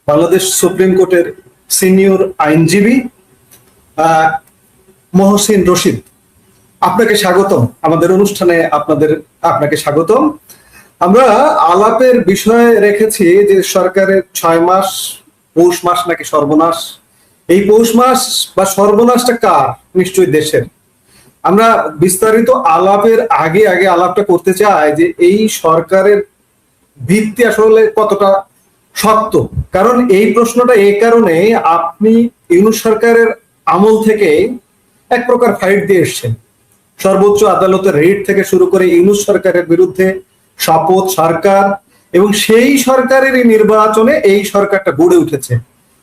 Bangladesh supreme কোর্টের senior আইনজীবী মহসিন রশিদ। আপনাকে স্বাগতম আমাদের অনুষ্ঠানে। আপনাকে স্বাগতম। আমরা আলাপের বিষয়ে রেখেছি যে সরকারের 6 মাস, পৌষ মাস নাকি সর্বনাশ। এই পৌষ মাস বা সর্বনাশটা কার? নিশ্চয়ই দেশের। আমরা বিস্তারিত আলাপের আগে আলাপটা করতে চাই যে এই সরকারের ভিত্তি আসলে কতটা শক্ত। কারণ এই প্রশ্নটা এই কারণে, আপনি ইউনূস সরকারের আমল থেকে এক প্রকার ফাইট দিয়ে এসছেন। সর্বোচ্চ আদালতের রিট থেকে শুরু করে ইউনূস সরকারের বিরুদ্ধে শপথ সরকার, এবং সেই সরকারেরই নির্বাচনে এই সরকারটা গড়ে উঠেছে।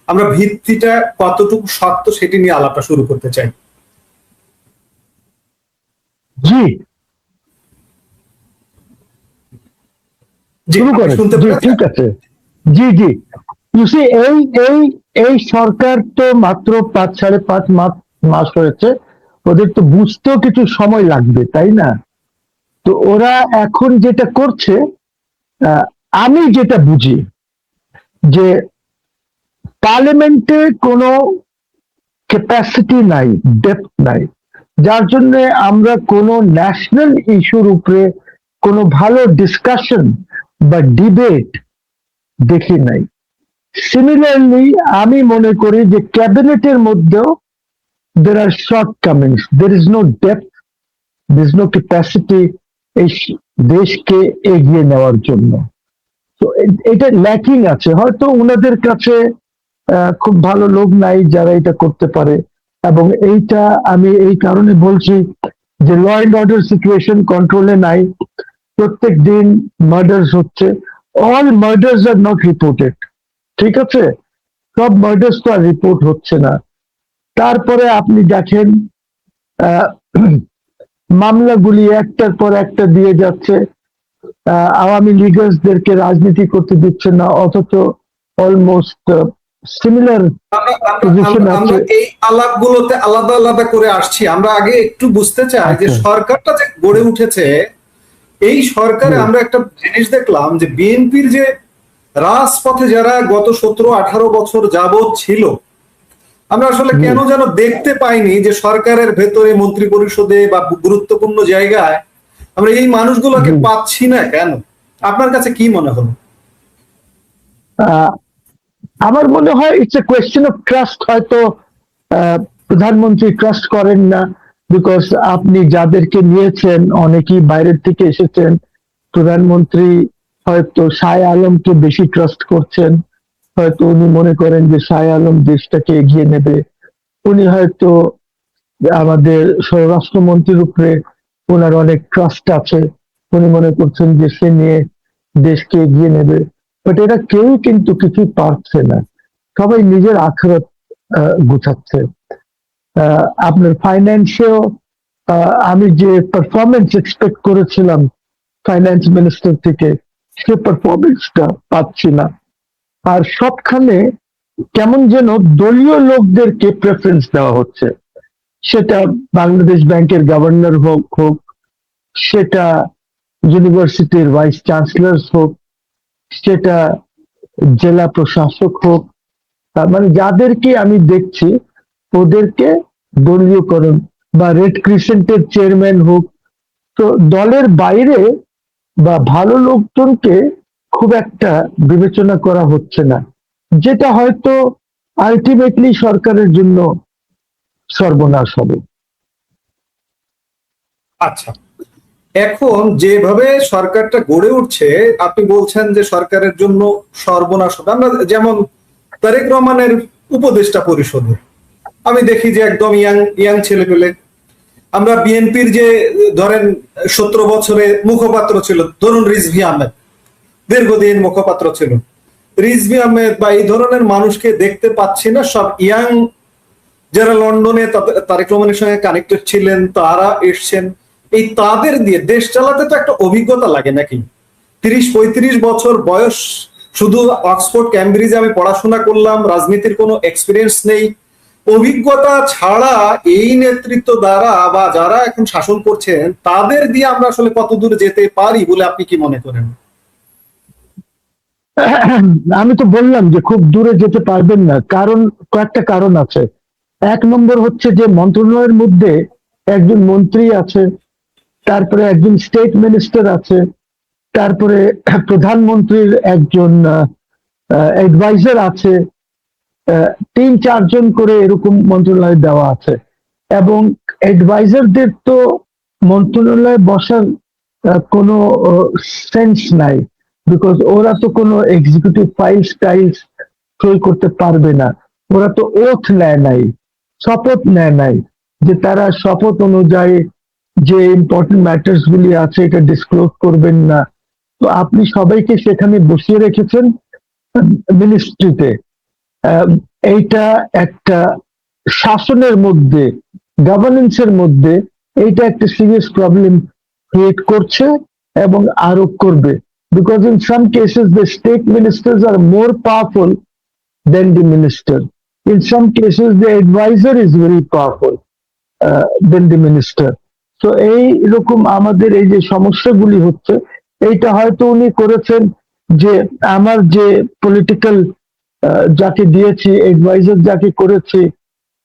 আমরা ভিত্তিটা কতটুকু শক্ত সেটি নিয়ে আলাপটা শুরু করতে চাই। জি, শুরু করেন। জি, ঠিক আছে। জি জি, ইউসি এই এই এই সরকার তো মাত্র 5.5 মাস হয়েছে। ওদের তো বুঝতেও কিছু সময় লাগবে, তাই না? তো ওরা এখন যেটা করছে, আমি যেটা বুঝি যে পার্লামেন্টে কোনো ক্যাপাসিটি নাই, ডেপথ নাই, যার জন্য আমরা কোনো ন্যাশনাল ইস্যুর উপরে কোনো ভালো ডিসকাশন বা ডিবেট দেখি নাই। সিমিলারলি আমি মনে করি যে ক্যাবিনেটের মধ্যেও there are shortcomings, there is no depth, there is no capacity এই দেশকে এগিয়ে নেওয়ার জন্য। তো এটা ল্যাকিং আছে। হয়তো ওনাদের কাছে খুব ভালো লোক নাই যারা এটা করতে পারে, এবং এইটা আমি এই কারণে বলছি যে ল অ্যান্ড অর্ডার সিচুয়েশন কন্ট্রোলে নাই। প্রত্যেক দিন মার্ডার্স হচ্ছে। All murders are not reported, ঠিক আছে? সব মার্ডার্স তো আর রিপোর্ট হচ্ছে না। তারপরে আপনি দেখেন মামলাগুলি একটার পর একটা দিয়ে যাচ্ছে। আওয়ামী লিগার্সদেরকে রাজনীতি করতে দিচ্ছে না, অথচ অলমোস্ট সিমিলার পজিশন আছে। এই আলাপগুলোতে আলাদা আলাদা করে আসছি। আমরা আগে একটু বুঝতে চাই যে সরকারটা যে গড়ে উঠেছে, এই সরকারে আমরা একটা জিনিস দেখলাম যে বিএনপির যে রাজপথে যারা গত 17-18 বছর যাবৎ ছিল, আমরা আসলে কেন যেন দেখতে পাইনি যে সরকারের ভেতরে মন্ত্রী পরিষদে বা গুরুত্বপূর্ণ জায়গায় আমরা এই মানুষগুলোকে পাচ্ছি না কেন? আপনার কাছে কি মনে হলো? আমার মনে হয় it's a question of trust. হয়তো প্রধানমন্ত্রী ট্রাস্ট করেন না, বিকজ আপনি যাদেরকে নিয়েছেন অনেকেই বাইরের থেকে এসেছেন। প্রধানমন্ত্রী হয়তো শাহ আলমকে বেশি ট্রাস্ট করছেন। হয়তো উনি মনে করেন যে শাহ আলম দেশটাকে এগিয়ে নেবে। উনি হয়তো আমাদের স্বরাষ্ট্রমন্ত্রীর উপরে ওনার অনেক ট্রাস্ট আছে, উনি মনে করছেন যে সে নিয়ে দেশকে এগিয়ে নেবে। বাট এরা কেউ কিন্তু কিছু পারছে না, সবাই নিজের আখেরাত গুছাচ্ছে। আপনার ফাইন্যান্সেও আমি যে পারফরমেন্স এক্সপেক্ট করেছিলাম ফাইন্যান্স মিনিস্টার থেকে, সে পারফরমেন্সটা পাচ্ছি না। আর সবখানে কেমন যেন দলীয় লোকদেরকে প্রেফারেন্স দেওয়া হচ্ছে। সেটা বাংলাদেশ ব্যাংকের গভর্নর হোক, সেটা ইউনিভার্সিটির ভাইস চ্যান্সেলর হোক, সেটা জেলা প্রশাসক হোক, মানে যাদেরকে আমি দেখছি ওদেরকে দলীয়করণ, বা রেড ক্রিসেন্টের চেয়ারম্যান হোক, তো দলের বাইরে বা ভালো লোকজনকে খুব একটা বিবেচনা করা হচ্ছে না, যেটা হয়তো আলটিমেটলি সরকারের জন্য সর্বনাশ হবে। আচ্ছা, এখন যেভাবে সরকারটা গড়ে উঠছে, আপনি বলছেন যে সরকারের জন্য সর্বনাশ হবে। আমরা যেমন তারেক রহমানের উপদেষ্টা পরিষদে আমি দেখি যে একদম ইয়াং ছেলে পেলে। আমরা বিএনপির যে ধরেন 17 বছরে মুখপাত্র ছিল, ধরুন রিজভী আহমেদ, দীর্ঘদিন মুখপাত্র ছিল। রিজভী আহমেদ বা এই ধরনের মানুষকে দেখতে পাচ্ছি না। সব ইয়াং যারা লন্ডনে তারেক রহমানের সঙ্গে কানেক্টেড ছিলেন, তারা এসছেন। এই তাদের দিয়ে দেশ চালাতে তো একটা অভিজ্ঞতা লাগে নাকি? 30-35 বছর বয়স, শুধু অক্সফোর্ড ক্যামব্রিজে আমি পড়াশোনা করলাম, রাজনীতির কোনো এক্সপিরিয়েন্স নেই। অভিজ্ঞতা ছাড়া এই নেতৃত্ব দ্বারা বা যারা এখন শাসন করছেন তাদের দিয়ে আমরা আসলে কত দূর যেতে পারি বলে আপনি কি মনে করেন? আমি তো বললাম যে খুব দূরে যেতে পারবেন না, কারণ কয়েকটা কারণ আছে। এক নম্বর হচ্ছে যে মন্ত্রণালয়ের মধ্যে একজন মন্ত্রী আছে, তারপরে একজন স্টেট মিনিস্টার আছে, তারপরে প্রধানমন্ত্রীর একজন অ্যাডভাইজার আছে, তিন চারজন করে এরকম মন্ত্রণালয়ে দেওয়া আছে। এবং অ্যাডভাইজারদের তো মন্ত্রণালয়ে বসার কোনো সেন্স নাই, বিকজ ওরা তো কোনো এক্সিকিউটিভ ফাইলস টাইলস সই করতে পারবে না। ওরা তো ওথ নেয় নাই, শপথ নেয় নাই যে তারা শপথ অনুযায়ী যে ইম্পর্টেন্ট ম্যাটার্স গুলি আছে এটা ডিসক্লোজ করবেন না। তো আপনি সবাইকে সেখানে বসিয়ে রেখেছেন মিনিস্ট্রিতে। এইটা একটা শাসনের মধ্যে, গভর্নেন্সের মধ্যে এইটা একটা সিরিয়াস প্রবলেম ক্রিয়েট করছে এবং আরো করবে। Because in some cases the state ministers are more powerful than the minister. In some cases the adviser is very powerful than the minister. তো এইরকম আমাদের এই যে সমস্যাগুলি হচ্ছে, এইটা হয়তো উনি করেছেন যে আমার যে পলিটিক্যাল যাকে দিয়েছি, অ্যাডভাইজার যাকে করেছি,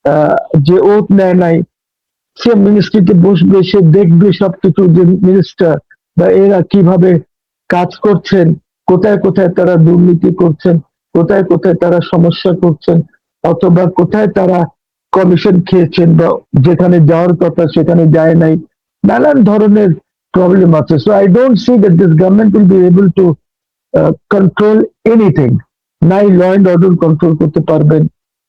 আহ, যে ওট নেয় নাই, সে মিনিস্ট্রিতে বসবে, সে দেখবে সবকিছু যে মিনিস্টার বা এরা কিভাবে কাজ করছেন, কোথায় কোথায় তারা দুর্নীতি করছেন, কোথায় কোথায় তারা সমস্যা করছেন, অথবা কোথায় তারা কমিশন খেয়েছেন বা যেখানে যাওয়ার কথা সেখানে যায় নাই। নানান ধরনের প্রবলেম আছে। So I don't see that this government will be able to control anything. নাই ল অ্যান্ড অর্ডার কন্ট্রোল করতে পারবেন,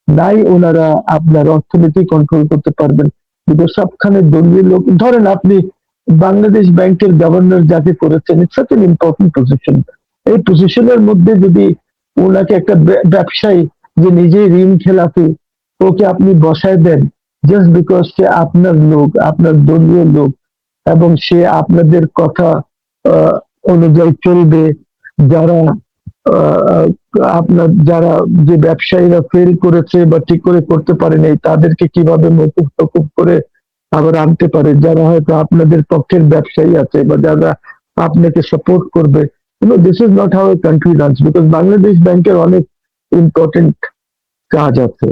নাই ওনারা আপনার অর্থনীতি কন্ট্রোল করতে পারবেন। কিন্তু সবখানে দলীয় লোক, ধরেন আপনি বাংলাদেশ ব্যাংকের গভর্নর যাকে করেছেন, it's such N important position. এই পজিশনের মধ্যে যদি ওনাকে একটা ব্যবসায়ী যে নিজেই ঋণ খেলাপি, ওকে আপনি বসায় দেন জাস্ট বিকজ সে আপনার লোক, আপনার দলীয় লোক, এবং সে আপনাদের কথা আহ, অনুযায়ী চলবে। যারা আহ, আপনার যারা যে ব্যবসায়ীরা ফেল করেছে বা ঠিক করে করতে পারেনি তাদেরকে কিভাবে মকুব টকুব করে আবার আনতে পারে, যারা হয়তো আপনাদের পক্ষের ব্যবসায়ী আছে বা যারা আপনাকে সাপোর্ট করবে। This is not how a country runs. Because Bangladesh ব্যাংকের অনেক ইম্পর্টেন্ট কাজ আছে,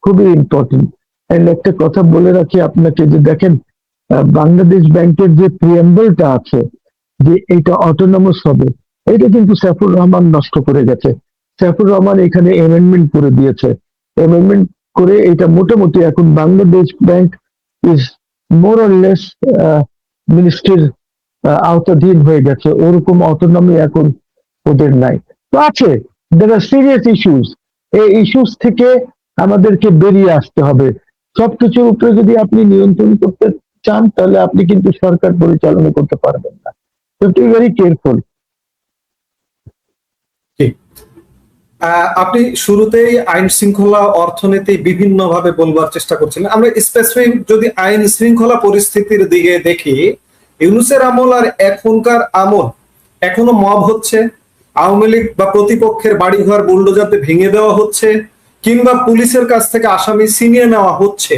খুবই ইম্পর্টেন্ট। এন্ড একটা কথা বলে রাখি আপনাকে যে দেখেন, বাংলাদেশ ব্যাংকের যে প্রিয়াম্বলটা আছে যে এটা অটোনমাস হবে, এটা কিন্তু সাইফুর রহমান নষ্ট করে গেছে। সাইফুর রহমান এখানে অ্যামেন্ডমেন্ট করে দিয়েছে। অ্যামেন্ডমেন্ট করে এটা মোটামুটি এখন Bangladesh bank is more or less মিনিস্ট্রির আওতাধীন হয়ে গেছে। ওরকম অটোনমি এখন ওদের নাই। তো আছে, দের আর সিরিয়াস ইস্যুস। এই ইস্যুস থেকে আমাদেরকে বেরিয়ে আসতে হবে। সবকিছুর উপরে যদি আপনি নিয়ন্ত্রণ করতে চান তাহলে আপনি কিন্তু সরকার পরিচালনা করতে পারবেন না। Very careful. ঠিক। আপনি শুরুতেই আইন শৃঙ্খলা অর্থনীতি বিভিন্ন ভাবে বলবার চেষ্টা করছিলেন। আমরা স্পেসিফিক যদি আইন শৃঙ্খলা পরিস্থিতির দিকে দেখি, ইউনূসের আমল আর এখনকার আমল, এখনো মব হচ্ছে, আওয়ামী লীগ বা প্রতিপক্ষের বাড়িঘর বুলডোজারতে ভেঙে দেওয়া হচ্ছে, কিংবা পুলিশের কাছ থেকে আসামি ছিনিয়ে নেওয়া হচ্ছে।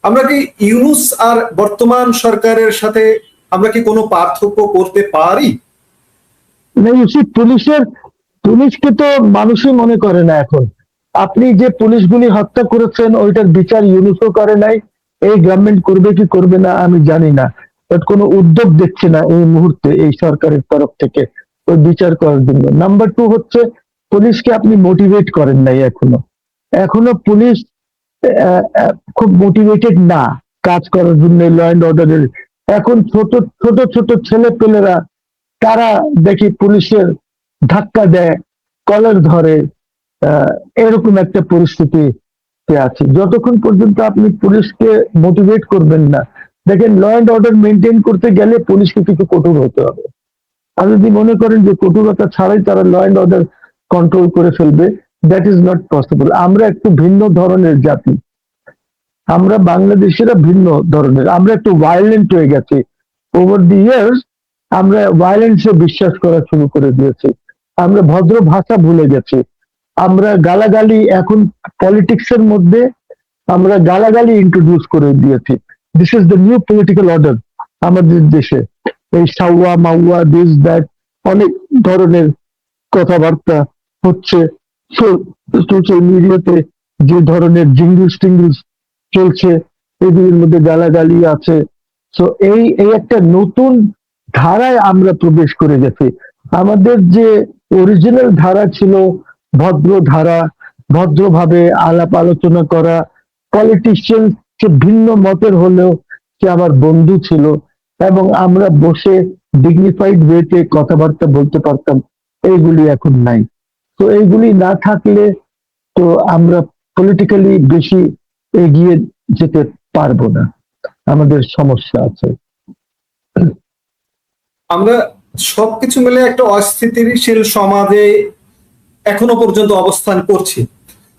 আমরা কি ইউনূস আর বর্তমান সরকারের সাথে আমরা কি কোনো পার্থক্য করতে পারি? পুলিশকে তো মানুষই মনে করে না এখন। আপনি যে পুলিশগুলি হত্যা করেছেন ওইটার বিচার ইউনূসও করে নাই, এই গভর্নমেন্ট করবে কি করবে না আমি জানি না, বাট কোনো উদ্যোগ দেখছে না এই মুহূর্তে এই সরকারের তরফ থেকে ওই বিচার করার জন্য। নাম্বার টু হচ্ছে, পুলিশকে আপনি মোটিভেট করেন নাই এখনো। এখনো পুলিশ খুব মোটিভেটেড না কাজ করার জন্য ল অ্যান্ড অর্ডারের। এখন ছোট ছোট ছোট ছেলে পেলেরা তারা দেখি পুলিশের ধাক্কা দেয়, কলার ধরে, এরকম একটা পরিস্থিতিতে আছে। যতক্ষণ পর্যন্ত আপনি পুলিশকে মোটিভেট করবেন না, দেখেন ল অ্যান্ড অর্ডার মেনটেন করতে গেলে পুলিশকে কিছু কঠোর হতে হবে। আর যদি মনে করেন যে কঠোরতা ছাড়াই তারা ল অ্যান্ড অর্ডার কন্ট্রোল করে ফেলবে, দ্যাট ইজ নট পসিবল। আমরা একটু ভিন্ন ধরনের জাতি, আমরা বাংলাদেশিরা ভিন্ন ধরনের, আমরা একটু ভায়োলেন্ট হয়ে গেছি ওভার দি ইয়ার্স। আমরা ভায়োলেন্সে বিশ্বাস করা শুরু করে দিয়েছি, আমরা ভদ্র ভাষা ভুলে গেছি, আমরা গালাগালি এখন পলিটিক্স এর মধ্যে আমরা গালাগালি ইন্ট্রোডিউস করে দিয়েছি। This is the new political order আমাদের দেশে। এই সাউয়া মাউয়া দিস দ্যাট অনেক ধরনের কথাবার্তা হচ্ছে, সোশ্যাল মিডিয়াতে যে ধরনের জিঙ্গলস টিঙ্গলস চলছে, এগুলির মধ্যে গালাগালি আছে। তো এই এই একটা নতুন ধারায় আমরা প্রবেশ করে গেছি। আমাদের যে অরিজিনাল ধারা ছিল, ভদ্র ধারা, ভদ্রভাবে আলাপ আলোচনা করা, পলিটিশিয়ান যে ভিন্ন মতের হলেও সে আমার বন্ধু ছিল, এবং আমরা বসে ডিগনিফাইড ওয়েতে কথাবার্তা বলতে পারতাম, এইগুলি এখন নাই। তো এইগুলি না থাকলে তো আমরা পলিটিক্যালি বেশি এগিয়ে যেতে পারবো না, আমাদের সমস্যা আছে। আমরা সবকিছু মিলে একটা অস্থিতিশীল সমাজে এখনো পর্যন্ত অবস্থান করছি।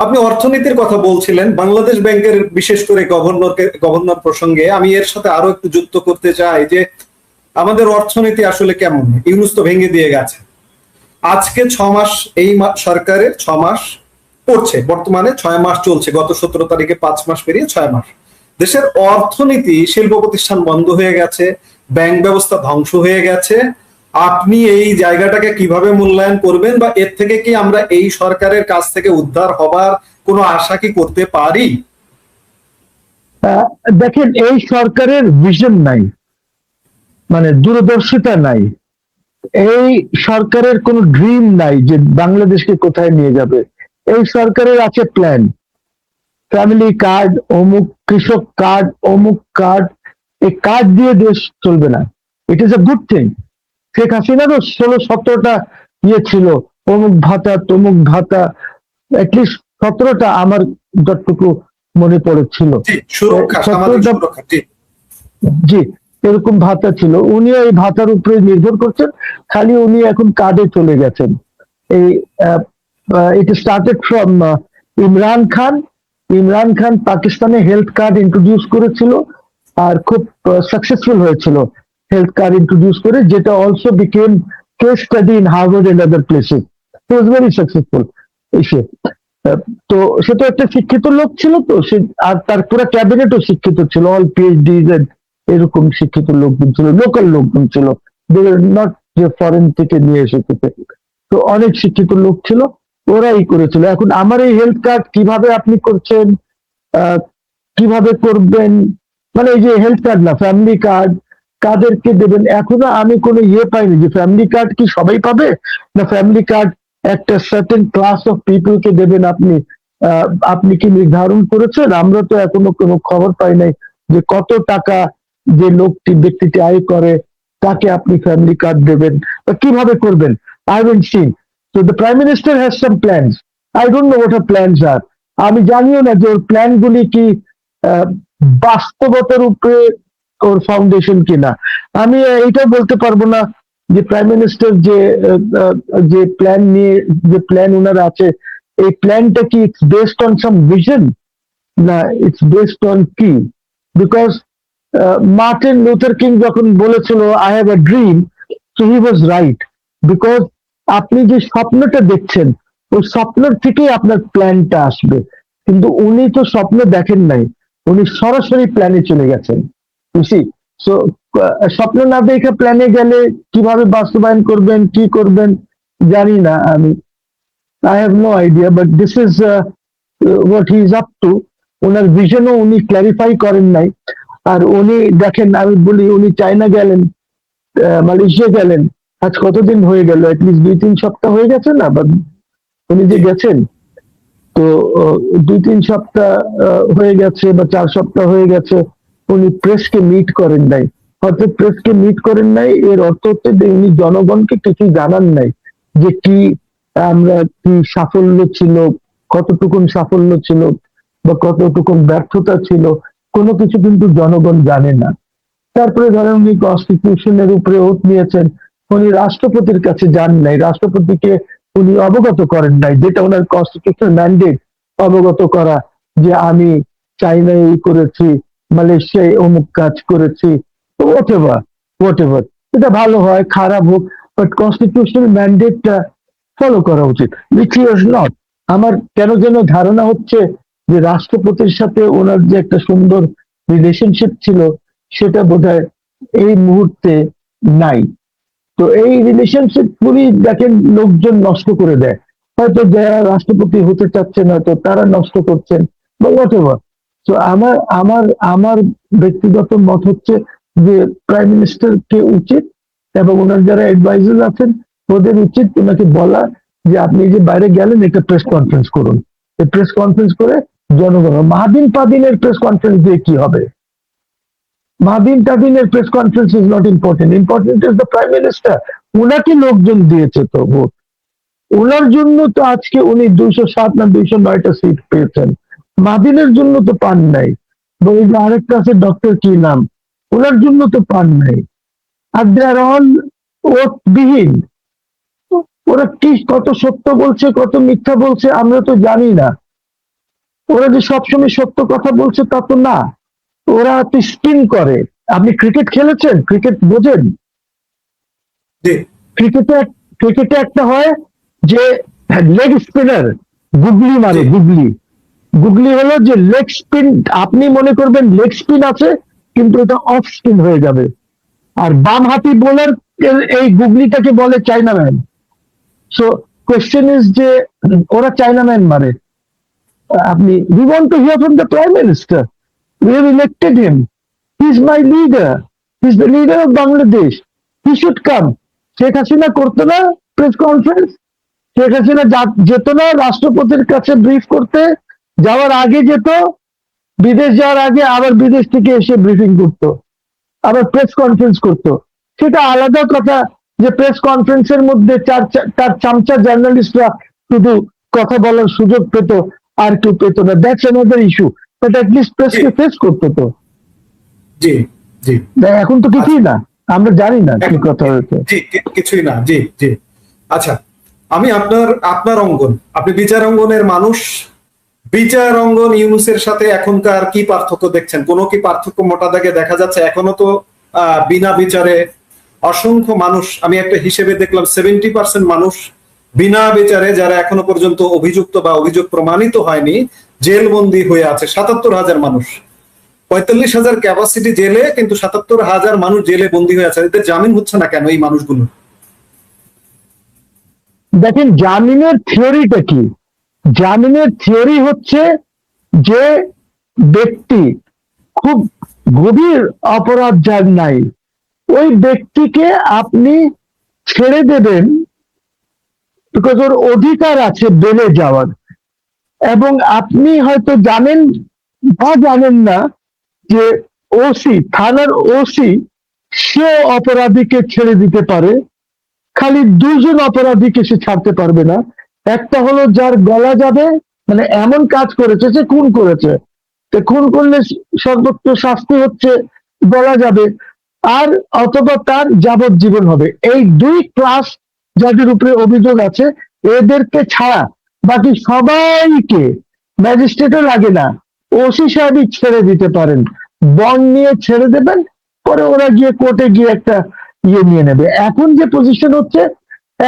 আপনি অর্থনীতির কথা বলছিলেন, বাংলাদেশ ব্যাংকের বিশেষ করে গভর্নর প্রসঙ্গে আমি এর সাথে আরো একটু যুক্ত করতে চাই যে আমাদের অর্থনীতি আসলে কেমন। ইউনূস তো ভেঙে দিয়ে গেছে। আজকে 6 মাস, এই সরকারের 6 মাস পড়ছে, বর্তমানে 6 মাস চলছে, গত 17 তারিখে 5 মাস পেরিয়ে 6 মাস। দেশের অর্থনীতি, শিল্প প্রতিষ্ঠান বন্ধ হয়ে গেছে, ব্যাংক ব্যবস্থা ধ্বংস হয়ে গেছে। আপনি এই জায়গাটাকে কিভাবে মূল্যায়ন করবেন, বা এর থেকে কি আমরা এই সরকারের কাছ থেকে উদ্ধার হবার কোনো আশা কি করতে পারি? দেখেন, এই সরকারের ভিশন নাই, মানে দূরদর্শিতা নাই। এই সরকারের কোনো ড্রিম নাই যে বাংলাদেশকে কোথায় নিয়ে যাবে। এই সরকারের আছে প্ল্যান, ফ্যামিলি কার্ড, অমুক কৃষক কার্ড, অমুক কার্ড। এই কার্ড দিয়ে দেশ চলবে না। It is a good thing. Sheikh হাসিনারও 16-17টা ইয়ে ছিল, অমুক ভাতা তমুক ভাতা, অ্যাটলিস্ট 17টা আমার যতটুকু মনে পড়েছিল। সুরক্ষা, সামাজিক সুরক্ষা, জি, এরকম ভাতা ছিল। উনিও এই ভাতার উপরে নির্ভর করছেন, খালি উনি এখন কার্ডে চলে গেছেন। এই it started from Imran Khan. Imran Khan পাকিস্তানে হেলথ কার্ড ইন্ট্রোডিউস করেছিল, আর খুব সাকসেসফুল হয়েছিল হেলথ কার্ড ইন্ট্রোডিউস করে, যেটা also became case study in Harvard and other places. He was very successful. এসে তো সে তো একটা শিক্ষিত লোক ছিল, তো সে আর তার পুরো ক্যাবিনেটও শিক্ষিত ছিল, অল পিএইচডিজ এরকম শিক্ষিত লোকজন ছিল, লোকাল লোকজন ছিল, নট যে ফরেন থেকে নিয়ে এসেছে। তো অনেক শিক্ষিত লোক ছিল, ওরাই করেছিল। এখন আমার এই হেলথ কার্ড কিভাবে আপনি করছেন, কিভাবে করবেন, মানে এই যে হেলথ কার্ড না, ফ্যামিলি কার্ড কাদেরকে দেবেন, এখনো আমি কোনো ইয়ে পাইনি যে ফ্যামিলি কার্ড কি সবাই পাবে, না ফ্যামিলি কার্ড একটা সার্টেন ক্লাস অফ পিপলকে দেবেন আপনি। আপনি কি নির্ধারণ করেছেন? আমরা তো এখনো কোনো খবর পাই নাই যে কত টাকা যে ব্যক্তিটি আয় করে তাকে আপনি ফ্যামিলি কার্ড দেবেন, বা কিভাবে করবেন। I haven't seen. So the Prime Minister has some plans. I don't know what her plans are. আমি জানিও না যে ওর প্ল্যান গুলি কি বাস্তবতার উপরে ওর ফাউন্ডেশন কিনা। আমি এইটাও বলতে পারবো না যে প্রাইম মিনিস্টার যে প্ল্যান নিয়ে, যে প্ল্যান ওনার আছে, এই প্ল্যানটা কি it's based on some vision, না ইটস বেসড অন কি। বিকজ মার্টিন লুথার কিং যখন বলেছিল I have a dream, so he was right. Because আপনি যে স্বপ্নটা দেখছেন, ওই স্বপ্নের থেকেই আপনার প্ল্যানটা আসবে। কিন্তু উনি তো স্বপ্ন দেখেন নাই, উনি সরাসরি প্ল্যানে চলে গেছেন। বুঝছি। সো স্বপ্ন না দেখে প্ল্যানে গেলে কিভাবে বাস্তবায়ন করবেন, কি করবেন জানি না আমি। I have no idea, but this is what he is up to. ওনার ভিশনও উনি ক্ল্যারিফাই করেন নাই। আর উনি দেখেন, আমি বলি, উনি চায়না গেলেন, মালয়েশিয়া গেলেন, আজ কতদিন হয়ে গেল, অ্যাটলিস্ট 2-3 সপ্তাহ হয়ে গেছে না, বা উনি যে গেছেন, তো 2-3 সপ্তাহ হয়ে গেছে বা 4 সপ্তাহ হয়ে গেছে, উনি প্রেসকে মিট করেন নাই। অর্থাৎ প্রেসকে মিট করেন নাই, এর অর্থ হচ্ছে যে উনি জনগণকে কিছু জানান নাই যে কি আমরা কি সাফল্য ছিল, কতটুকুন সাফল্য ছিল বা কতটুকুন ব্যর্থতা ছিল, কোনো কিছু কিন্তু জনগণ জানে না। তারপরে ধরেন উনি কনস্টিটিউশনের উপরে ওট নিয়েছেন, উনি রাষ্ট্রপতির কাছে যান নাই, রাষ্ট্রপতিকে উনি অবগত করেন নাই, যেটা ওনার কনস্টিটিউশনাল ম্যান্ডেট, অবগত করা যে আমি চাইনায় এই করেছি, মালয়েশিয়ায় অমুক কাজ করেছি, হোয়াট এভার। এটা ভালো হয় খারাপ হোক, বাট কনস্টিটিউশনাল ম্যান্ডেটটা ফলো করা উচিত, উইচ হি ওয়াজ নট। আমার কেন যেন ধারণা হচ্ছে যে রাষ্ট্রপতির সাথে ওনার যে একটা সুন্দর রিলেশনশিপ ছিল, সেটা বোধহয় এই মুহূর্তে নাই। তো এই রিলেশনশিপ গুলি দেখেন লোকজন নষ্ট করে দেয়, হয়তো যারা রাষ্ট্রপতি হতে চাচ্ছেন হয়তো তারা নষ্ট করছেন বা হোয়াটএভার। তো আমার আমার আমার ব্যক্তিগত মত হচ্ছে যে প্রাইম মিনিস্টারকে উচিত এবং ওনার যারা অ্যাডভাইজার আছেন ওদের উচিত ওনাকে বলা যে আপনি যে বাইরে গেলেন একটা প্রেস কনফারেন্স করুন। এই প্রেস কনফারেন্স করে জনগণ, মাহদিন পাদিনের প্রেস কনফারেন্স দিয়ে কি হবে? মাহদিন তাদিনের press conference is not important, important is the prime minister. উনাকে লোকজন দিয়েছে তো ভোট, ওনার জন্য তো আজকে উনি 207 না 209টা সিট পেয়েছেন, মাহদিনের জন্য তো পান নাই। এবং এই যে আরেকটা আছে ডক্টর কি নাম, ওনার জন্য তো পান নাই। আর দে আর অল ওটবিহীন। ওরা কি কত সত্য বলছে কত মিথ্যা বলছে আমরা তো জানি না। ওরা যে সবসময় সত্য কথা বলছে তা তো না, ওরা তো স্পিন করে। আপনি ক্রিকেট খেলেছেন, ক্রিকেট বোঝেন? জি ক্রিকেটে ক্রিকেটে একটা হয় যে লেগ স্পিনার গুগলি মারে, জি গুগলি। গুগলি হলো যে লেগ স্পিন, আপনি মনে করবেন লেগ স্পিন আছে কিন্তু এটা অফ স্পিন হয়ে যাবে। আর বাম হাতি বোলার এই গুগলিটাকে বলে চাইনাম্যান। সো কোয়েশ্চেন ইজ যে ওরা চাইনাম্যান মারে। আপনি we want to hear from the prime minister. We have elected him. He is my leader. He is the leader of Bangladesh. He should come. Sheikh Hasina করতো না প্রেস কনফারেন্স? শেখ হাসিনা যেত না রাষ্ট্রপতির কাছে ব্রিফ করতে? যাওয়ার আগে যেত, বিদেশ যাওয়ার আগে আবার বিদেশ থেকে এসে ব্রিফিং করতো, আবার প্রেস কনফারেন্স করতো। সেটা আলাদা কথা যে প্রেস কনফারেন্সের মধ্যে তার চামচা জার্নালিস্টরা শুধু কথা বলার সুযোগ পেত, আর কেউ পেত না, that's another issue. But at least জি প্রেসকে ফেস করতো তো। জি জি এখন তো কিছুই না, আমরা জানি না কি কথা হয়েছে। জি কিছুই না। জি জি আচ্ছা, আমি আপনার আপনার অঙ্গন, আপনি বিচার অঙ্গনের মানুষ। বিচার অঙ্গন ইউনূসের সাথে এখনকার কি পার্থক্য দেখছেন? কোনো কি পার্থক্য মোটা দাগে দেখা যাচ্ছে? এখনো তো বিনা বিচারে অসংখ্য মানুষ, আমি একটা হিসেবে দেখলাম 70% মানুষ বিনা বিচারে, যারা এখনো পর্যন্ত অভিযুক্ত বা অভিযোগ প্রমাণিত হয়নি, জেলবন্দি হয়ে আছে। 77,000 মানুষ, 45,000 ক্যাপাসিটি জেলে, কিন্তু 77,000 মানুষ জেলে বন্দী হয়ে আছে। এদের জামিন হচ্ছে না কেন এই মানুষগুলো? দেখেন জামিনের থিওরিটা কি? জামিনের থিওরি হচ্ছে যে ব্যক্তি খুব গভীর অপরাধ যার নাই, ওই ব্যক্তিকে আপনি ছেড়ে দেবেন বিকজ ওর অধিকার আছে বেলে যাওয়ার। এবং আপনি হয়তো জানেন বা জানেন না যে ওসি, থানার ওসি, সে অপরাধীকে ছেড়ে দিতে পারে, খালি দুজন অপরাধীকে সে ছাড়তে পারবে না। একটা হলো যার গলা যাবে, মানে এমন কাজ করেছে, সে খুন করেছে, তো খুন করলে সর্বোচ্চ শাস্তি হচ্ছে গলা যাবে, আর অথবা তার যাবজ্জীবন হবে। এই দুই ক্লাস যাদের উপরে অভিযোগ আছে এদেরকে ছাড়া বাকি সবাইকে, ম্যাজিস্ট্রেটও লাগে না, ওসি সাহেবই ছেড়ে দিতে পারেন, বন্ড নিয়ে ছেড়ে দেবেন, পরে ওরা গিয়ে কোর্টে গিয়ে একটা ইয়ে নিয়ে নেবে। এখন যে পজিশন হচ্ছে,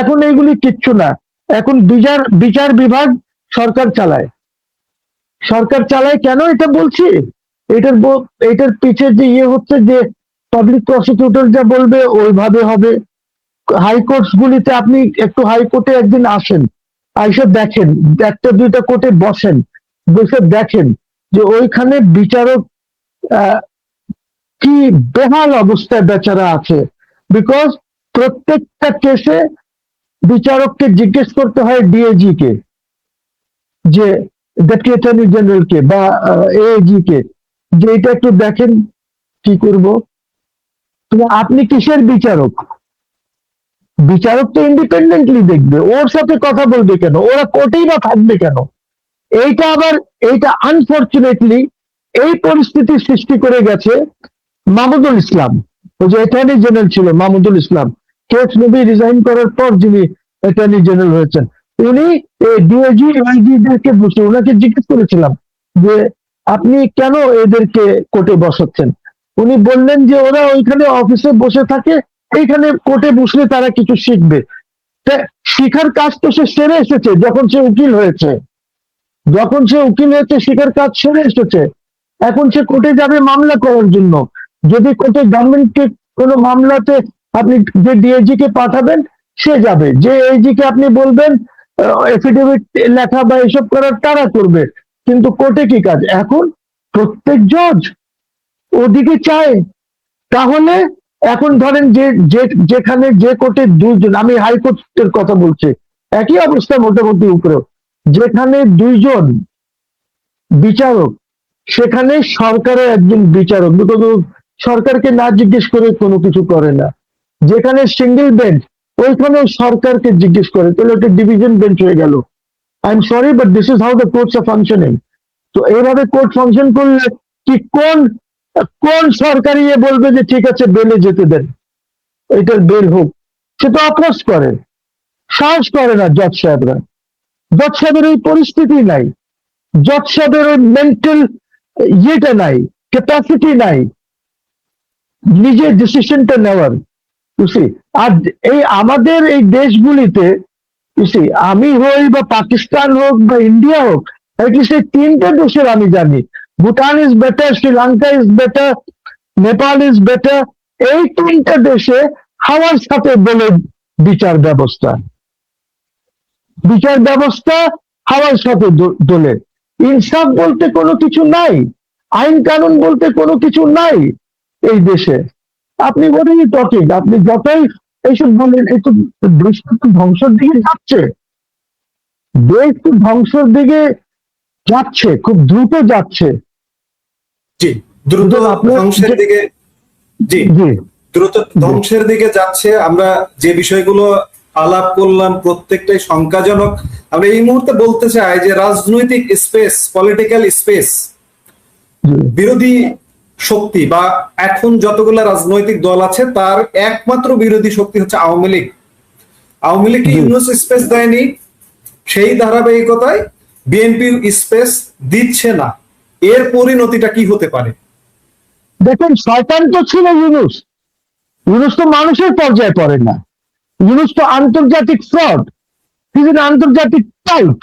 এখন এইগুলি কিচ্ছু না। এখন বিচার বিচার বিভাগ সরকার চালায়। সরকার চালায় কেন এটা বলছি, এটার পিছে যে ইয়ে হচ্ছে যে পাবলিক প্রসিকিউটর যা বলবে ওইভাবে হবে। হাইকোর্টস গুলিতে আপনি একটু হাইকোর্টে একদিন আসেন, আইসে দেখেন, একটা দুইটা কোর্টে বসেন, বসে দেখেন যে ওইখানে বিচারক কি বেহাল অবস্থায় বেচারা আছে। বিকজ প্রত্যেকটা কেসে বিচারককে জিজ্ঞেস করতে হয় ডিএজি কে, যে ডেপুটি অ্যাটর্নি জেনারেল কে বা এএজি কে, যে এটা একটু দেখেন কি করব। তো আপনি কিসের বিচারক? বিচারক তো ইন্ডিপেন্ডেন্টলি দেখবে, ওর সাথে কথা বলবে কেন, ওরা কোর্টেই বা থাকবে কেন? এইটা আনফরচুনেটলি এই পরিস্থিতির সৃষ্টি করে গেছে মাহমুদুল ইসলাম। ওই যে অ্যাটর্নি জেনারেল ছিল মাহমুদুল ইসলাম, কেস নবী রিজাইন করার পর যিনি অ্যাটর্নি জেনারেল হয়েছেন, উনি ডিআইজি আইজিদেরকে বসে ওনাকে জিজ্ঞেস করেছিলাম যে আপনি কেন এদেরকে কোর্টে বসাচ্ছেন? উনি বললেন যে ওরা ওইখানে অফিসে বসে থাকে, এইখানে কোর্টে বসলে তারা কিছু শিখবে। শিখার কাজ তো সে সেরে এসেছে যখন সে উকিল হয়েছে, শিখার কাজ সেরে এসেছে। এখন সে কোর্টে যাবে মামলা করার জন্য। যদি কোর্টে গভর্নমেন্টকে কোনো মামলাতে আপনি যে ডিআইজি কে পাঠাবেন সে যাবে, যে এজি কে আপনি বলবেন এফিডেভিট লেখা বা এসব করার তারা করবে, কিন্তু কোর্টে কি কাজ এখন? প্রত্যেক জজ ওদিকে চায়। তাহলে এখন ধরেন যে যেখানে যে কোর্টে দুইজন, আমি হাইকোর্টের কথা বলছি, একই অবস্থা মোটামুটি উপরেও, যেখানে দুইজন বিচারক সেখানে সরকারের একজন বিচারক, বিকজ সরকারকে না জিজ্ঞেস করে কোনো কিছু করে না। যেখানে সিঙ্গেল বেঞ্চ ওইখানেও সরকারকে জিজ্ঞেস করে, তাহলে ওটা ডিভিশন বেঞ্চ হয়ে গেল। I am sorry but this is how the courts are functioning. তো এইভাবে কোর্ট ফাংশন করলে কি কোন কোন সরকারি বলবে যে ঠিক আছে বেলে যেতে দেন, এটার বেল হোক? সে তো অপোজ করে, সাহস করে না জজ সাহেবরা। জজ সাহেবের এই পরিস্থিতি নাই, জজ সাহেবের ওই মেন্টাল ইয়েটা নাই, ক্যাপাসিটি নাই নিজের ডিসিশনটা নেওয়ার। বুঝছি? আর এই আমাদের এই দেশগুলিতে বুঝছি, আমি হই বা পাকিস্তান হোক বা ইন্ডিয়া হোক, অ্যাটলিস্ট এই তিনটা দেশের আমি জানি, Bhutan is better, Sri Lanka is better, Nepal is better. এই তিনটা দেশে হাওয়ার সাথে বলে বিচার ব্যবস্থা, বিচার ব্যবস্থা হাওয়ার সাথে দোলে। ইনসাফ বলতে কোনো কিছু নাই, আইন কানুন বলতে কোনো কিছু নাই এই দেশে। আপনি বলেন টকিং, আপনি যতই এইসব বলেন, এই তো দেশটা তো ধ্বংসের দিকে যাচ্ছে, দেশ তো ধ্বংসের দিকে যাচ্ছে, খুব দ্রুত যাচ্ছে। জি, দ্রুত আপনার ধ্বংসের দিকে, জি জি দ্রুত ধ্বংসের দিকে যাচ্ছে। আমরা যে বিষয়গুলো আলাপ করলাম প্রত্যেকটাই শঙ্কাজনক। আমরা এই মুহূর্তে বলতে চাই যে রাজনৈতিক স্পেস, পলিটিক্যাল স্পেস, বিরোধী শক্তি বা এখন যতগুলো রাজনৈতিক দল আছে তার একমাত্র বিরোধী শক্তি হচ্ছে আওয়ামী লীগ। আওয়ামী লীগ ইউনুস স্পেস দেয়নি, সেই ধারাবাহিকতায় বিএনপির স্পেস দিচ্ছে না। এর পরিণতিটা কি হতে পারে? দেখেন, শয়তান তো ছিল ইউনুস, ইউনুস তো মানুষের পর্যায়ে পড়ে না, ইউনুস তো আন্তর্জাতিক ফ্রড, হি ইজ আন্তর্জাতিক tout,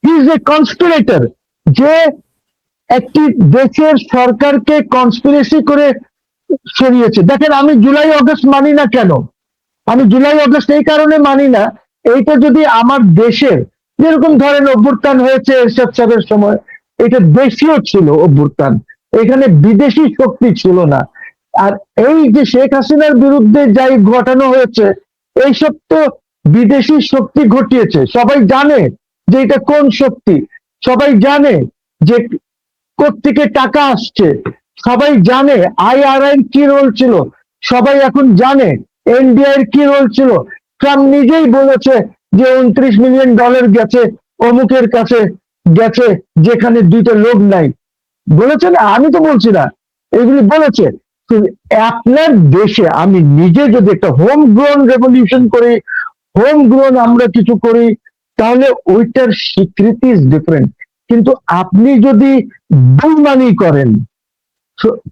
he is a conspirator, যে একটি দেশের সরকারকে কনস্পিরেসি করে সরিয়েছে। দেখেন, আমি জুলাই অগস্ট মানি না কেন? আমি জুলাই অগস্ট এই কারণে মানি না, এইটা যদি আমার দেশের, যেরকম ধরেন অভ্যুত্থান হয়েছে এরশাদ সাহেবের সময়, এটা দেশীয় ছিল অভ্যুত্থান, এখানে বিদেশি শক্তি ছিল না। আর এই যে শেখ হাসিনার বিরুদ্ধে যাই ঘটানো হয়েছে, এইসব তো বিদেশি শক্তি ঘটিয়েছে। সবাই জানে যে এটা কোন শক্তি, সবাই জানে যে কোত্থেকে টাকা আসছে, সবাই জানে আইআরআই কি রোল ছিল, সবাই এখন জানে এনডিআই এর কি রোল ছিল। ট্রাম্প নিজেই বলেছে যে $29 মিলিয়ন গেছে অমুকের কাছে, গেছে যেখানে দুইটা লোক নাই। বলেছে না, আমি তো বলছি না, এগুলি বলেছে। তো আপনার দেশে আমি নিজে যদি একটা হোম গ্রোন রেভলিউশন করি, হোম গ্রোন আমরা কিছু করি, তাহলে ওইটার স্বীকৃতি ইজ ডিফারেন্ট। কিন্তু আপনি যদি বেইমানি করেন,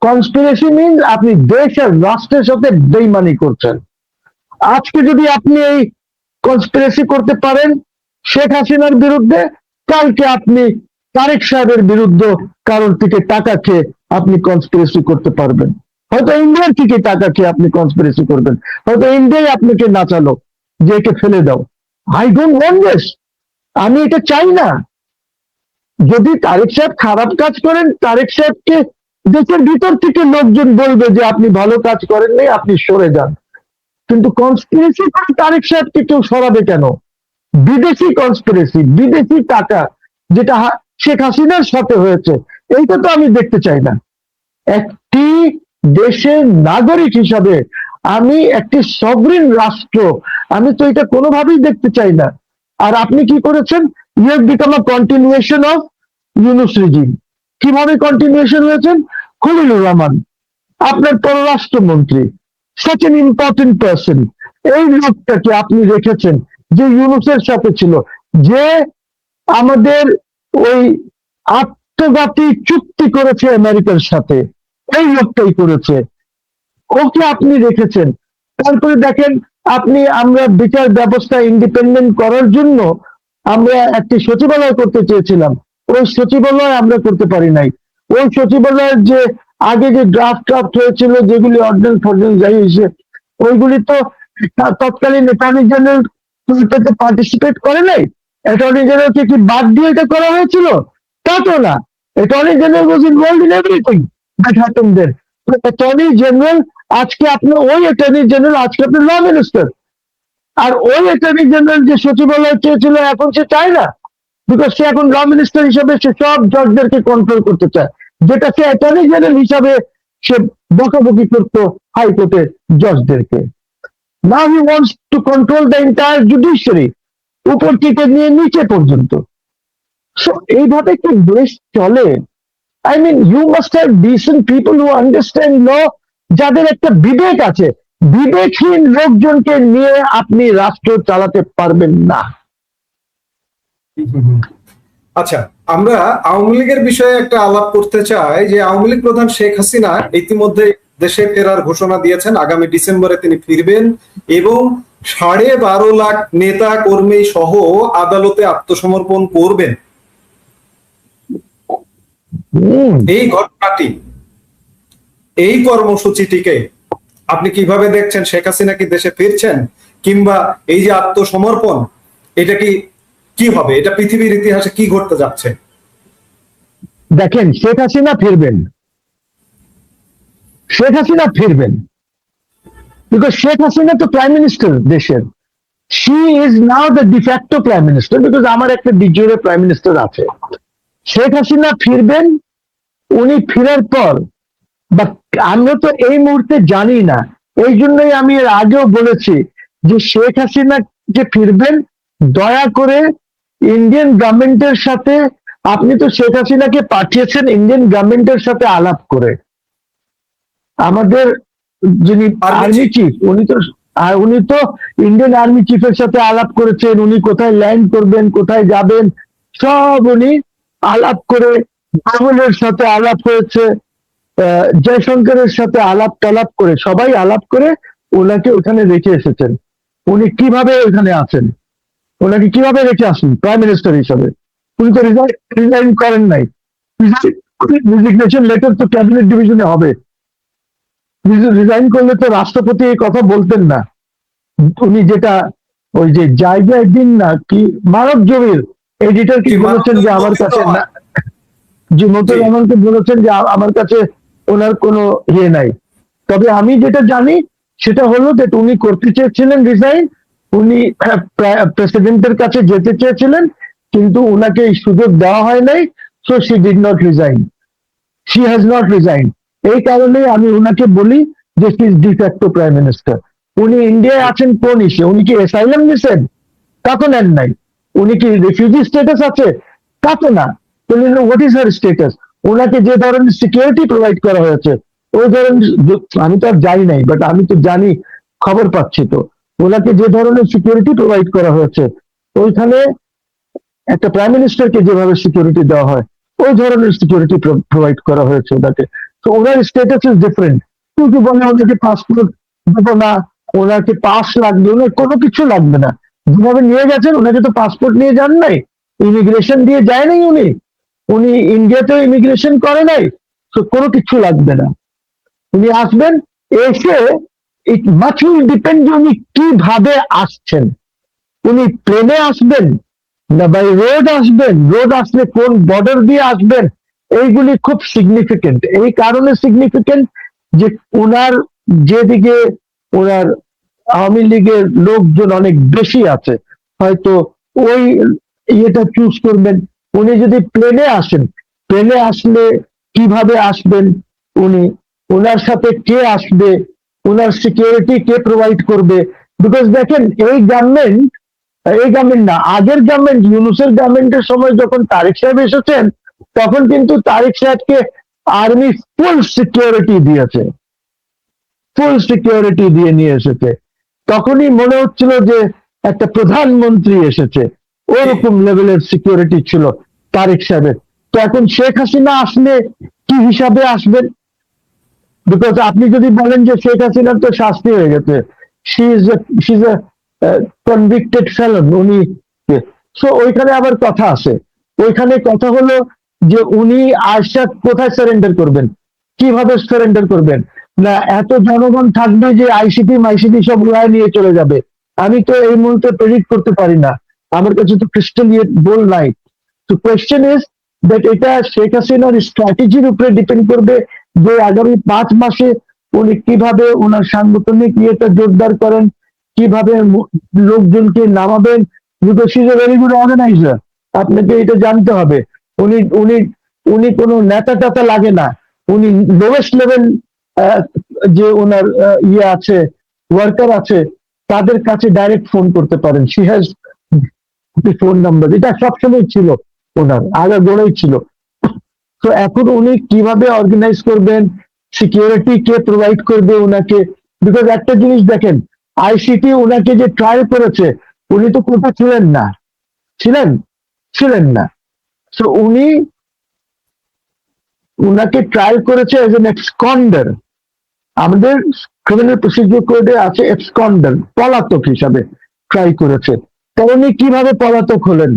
কনস্পিরেসি মিনস আপনি দেশ আর রাষ্ট্রের সাথে বেইমানি করছেন। আজকে যদি আপনি এই কনস্পিরেসি করতে পারেন শেখ হাসিনার বিরুদ্ধে, কালকে আপনি তারেক সাহেবের বিরুদ্ধে কারোর থেকে টাকা খেয়ে আপনি কনস্পিরেসি করতে পারবেন। হয়তো ইন্ডিয়ার থেকে টাকা খেয়ে আপনি কনস্পিরেসি করবেন, হয়তো ইন্ডিয়াই আপনাকে নাচালো যে একে ফেলে দাও। আই ডোন্ট ওয়ান্ট দিস, আমি এটা চাই না। যদি তারেক সাহেব খারাপ কাজ করেন, তারেক সাহেবকে দেশের ভিতর থেকে লোকজন বলবে যে আপনি ভালো কাজ করেননি, আপনি সরে যান। কিন্তু কনস্পিরেসি করে তারেক সাহেবকে কেউ সরাবে কেন? বিদেশি কনস্পিরেসি, বিদেশি টাকা, যেটা শেখ হাসিনার সাথে হয়েছে, এইটা তো আমি দেখতে চাই না। একটি দেশের নাগরিক হিসাবে আমি একটি সভরেন রাষ্ট্র, আমি তো এটা কোনোভাবেই দেখতে চাই না। আর আপনি কি করেছেন? You have become a continuation of Yunus regime. কিভাবে কন্টিনিউয়েশন হয়েছেন? খলিলুর রহমান আপনার পররাষ্ট্রমন্ত্রী, such an important person, এই লোকটাকে আপনি রেখেছেন যে ইউনুসের সাথে ছিল, যে আমাদের ওই আত্মঘাতী চুক্তি করেছে আমেরিকার সাথে, এই লোকটাই করেছে, ওকে আপনি রেখেছেন। তারপরে দেখেন আপনি, আমরা বিচার ব্যবস্থা ইন্ডিপেন্ডেন্ট করার জন্য আমরা একটি সচিবালয় করতে চেয়েছিলাম, ওই সচিবালয় আমরা করতে পারি নাই। ওই সচিবালয়ের যে আগে যে ড্রাফট হয়েছিল, যেগুলি অর্ডিন্যান্স ফর্ডিন্যান্স যাই হয়েছে, ওইগুলি তো তৎকালীন অ্যাটর্নি জেনারেল পার্টিসিপেট করে নাই। অ্যাটর্নি জেনারেলকে কি বাদ দিয়ে এটা করা হয়েছিল? তা তো না। Attorney general was involved in everything that happened there. Attorney general আজকে আপনি ওই অ্যাটর্নি জেনারেল আজকে আপনি ল মিনিস্টার, আর ওই অ্যাটর্নি জেনারেল যে সচিবালয় চেয়েছিল এখন সে চায় না, বিকজ সে এখন ল মিনিস্টার হিসাবে সে সব জজদেরকে কন্ট্রোল করতে চায়, যেটা সে অ্যাটর্নি জেনারেল হিসাবে সে বকাবকি করতো হাইকোর্টের জজদেরকে। Now he wants to control the entire judiciary, উপর থেকে নিয়ে নিচে পর্যন্ত। সো এইভাবে কি দেশ চলে? I mean you must have decent people who understand law, যাদের একটা বিবেক আছে। বিবেকহীন লোকজনকে নিয়ে আপনি রাষ্ট্র চালাতে পারবেন না। আচ্ছা, আমরা আওয়ামী লীগের বিষয়ে একটা আলাপ করতে চাই যে আওয়ামী লীগ প্রধান শেখ হাসিনা ইতিমধ্যে দেশে ফেরার ঘোষণা দিয়েছেন। আগামী ডিসেম্বরে তিনি ফিরবেন এবং 12.5 লাখ নেতা কর্মী সহ আদালতে আত্মসমর্পণ করবেন। এই ঘটনাটি, এই কর্মসূচিটিকে আপনি কিভাবে দেখছেন? শেখ হাসিনা কি দেশে ফিরছেন, কিংবা এই যে আত্মসমর্পণ, এটা কি হবে? এটা পৃথিবীর ইতিহাসে কি ঘটতে যাচ্ছে? দেখেন, শেখ হাসিনা ফিরবেন, শেখ হাসিনা ফিরবেন, বিকজ শেখ হাসিনা তো প্রাইম মিনিস্টার দেশের। She is now the de facto prime minister, because আমার একটা ডিজিওর প্রাইম মিনিস্টার আছে। শেখ হাসিনা ফিরবেন। উনি ফিরার পর, বা আমরা তো এই মুহূর্তে জানি না, এই জন্যই আমি এর আগেও বলেছি যে শেখ হাসিনা যে ফিরবেন, দয়া করে ইন্ডিয়ান গভর্নমেন্টের সাথে, আপনি তো শেখ হাসিনাকে পাঠিয়েছেন ইন্ডিয়ান গভর্নমেন্টের সাথে আলাপ করে। আমাদের যিনি আর্মি চিফ, উনি তো ইন্ডিয়ান আর্মি চিফের সাথে আলাপ করেছেন। উনি কোথায় ল্যান্ড করবেন, কোথায় যাবেন, সব উনি আলাপ করে, বাবুলের সাথে আলাপ হয়েছে, জয়শঙ্করের সাথে আলাপ টালাপ করে, সবাই আলাপ করে ওনাকে ওখানে রেখে এসেছেন। উনি কিভাবে ওখানে আছেন, ওনাকে কিভাবে রেখে আসেন প্রাইম মিনিস্টার হিসাবে? উনি তো রিজাইন করেন নাই। রিজিগনেশন লেটার তো ক্যাবিনেট ডিভিশনে হবে। রিজাইন করলে তো রাষ্ট্রপতি এই কথা বলতেন না। উনি যেটা ওই যে জায়গায় দিন না কি, মানব জমির এডিটর কি বলেছেন যে আমার কাছে না, যে মতো রহমানকে বলেছেন যে আমার কাছে ওনার কোনো ইয়ে নাই। তবে আমি যেটা জানি সেটা হলো যে উনি করতে চেয়েছিলেন রিজাইন, উনি প্রেসিডেন্টের কাছে যেতে চেয়েছিলেন, কিন্তু ওনাকে এই সুযোগ দেওয়া হয় নাই। So she did not resign, she has not resign. এই কারণে আমি ওনাকে বলি যে she is de facto prime minister. উনি ইন্ডিয়ায় আছেন কোন ইস্যে? উনি কি অ্যাসাইলাম নিছেন? তা তো নেন নাই। উনি কি রিফিউজি স্ট্যাটাস আছে? তা তো না। What is her status? ওনাকে যে ধরনের সিকিউরিটি প্রোভাইড করা হয়েছে, ওই ধরনের, আমি তো আর যাই নাই, বাট আমি তো জানি, খবর পাচ্ছি তো, ওনাকে যে ধরনের সিকিউরিটি প্রোভাইড করা হয়েছে, ওইখানে একটা প্রাইম মিনিস্টারকে যেভাবে সিকিউরিটি দেওয়া হয়, ওই ধরনের সিকিউরিটি প্রোভাইড করা হয়েছে ওনাকে। তো ওনার স্ট্যাটাস ইজ ডিফারেন্ট। কিন্তু বলে ওনাকে পাসপোর্ট দেবো না, ওনাকে পাস লাগবে, ওনার কোনো কিছু লাগবে না। যেভাবে নিয়ে গেছেন, ওনাকে তো পাসপোর্ট নিয়ে যান নাই, ইমিগ্রেশন দিয়ে যায় নাই, উনি ইন্ডিয়াতেও ইমিগ্রেশন করে নাই। তো কোনো কিছু লাগবে না, উনি আসবেন। এসে ইট মাচ উইল ডিপেন্ড উনি কিভাবে আসছেন। উনি প্লেনে আসবেন না বাই রোড আসবেন, রোড আসলে কোন বর্ডার দিয়ে আসবেন, এইগুলি খুব সিগনিফিকেন্ট। এই কারণে সিগনিফিকেন্ট যে ওনার যেদিকে ওনার আওয়ামী লীগের লোকজন অনেক বেশি আছে, হয়তো ওই ইয়েটা চুজ করবেন। উনি যদি প্লেনে আসেন, প্লেনে আসলে কিভাবে আসবেন উনি, ওনার সাথে কে আসবে, ওনার সিকিউরিটি কে প্রোভাইড করবে? বিকজ দেখেন, এই গভর্নমেন্ট না, আগের গভর্নমেন্ট, ইউনূসের গভর্নমেন্টের সময় যখন তারেক সাহেব এসেছেন, তখন কিন্তু তারেক সাহেবকে আর্মি ফুল সিকিউরিটি দিয়েছে, ফুল সিকিউরিটি দিয়ে নিয়ে এসেছে। তখনই মনে হচ্ছিল যে একটা প্রধানমন্ত্রী এসেছে, ওরকম লেভেলের সিকিউরিটি ছিল তারেক সাহেবের। তো এখন শেখ হাসিনা আসলে কি হিসাবে আসবেন? বিকজ আপনি যদি বলেন যে শেখ হাসিনার তো শাস্তি হয়ে গেছে, she is a convicted Felon, উনি, সো ওইখানে আবার কথা আছে। ওইখানে কথা হলো যে উনি আশা কোথায় সারেন্ডার করবেন, কিভাবে সারেন্ডার করবেন? না এত জনগণ থাকবে যে আইসিটি সব উড়ায় নিয়ে চলে যাবে? আমি তো এই মুহূর্তে প্রেডিক্ট করতে পারি না, আমার কাছে তো ক্রিস্টাল বল নাই। তো কোয়েশ্চেন ইজ দ্যাট এটা শেখ হাসিনার স্ট্র্যাটেজির উপরে ডিপেন্ড করবে যে আগামী 5 মাসে উনি কিভাবে ওনার সাংগঠনিক ইয়েটা জোরদার করেন, কিভাবে লোকজনকে নামাবেন। Because is a very good organiser, আপনাকে এটা জানতে হবে। উনি উনি উনি কোনো নেতা টেতা লাগে না, উনি লোয়েস্ট লেভেল যে ওনার ইয়ে আছে, ওয়ার্কার আছে, তাদের কাছে ডাইরেক্ট ফোন করতে পারেন। শি হ্যাজ ফোন নাম্বার, এটা সবসময় ছিল ওনার, আগে গোড়াই ছিল। তো এখন উনি কিভাবে অর্গানাইজ করবেন, সিকিউরিটি কে প্রোভাইড করবে ওনাকে? বিকজ একটা জিনিস দেখেন, আইসিটি ওনাকে যে ট্রায়াল করেছে, উনি তো কোথাও ছিলেন না, ছিলেন ছিলেন না। তো উনি উনাকে ট্রায়াল করেছে এজ এন এক্সকন্ডার। আমাদের ক্রিমিনাল প্রসিডিউর কোডে আছে এক্সকন্ডার, পলাতক হিসাবে ট্রাই করেছে। তো উনি কিভাবে পলাতক হলেন?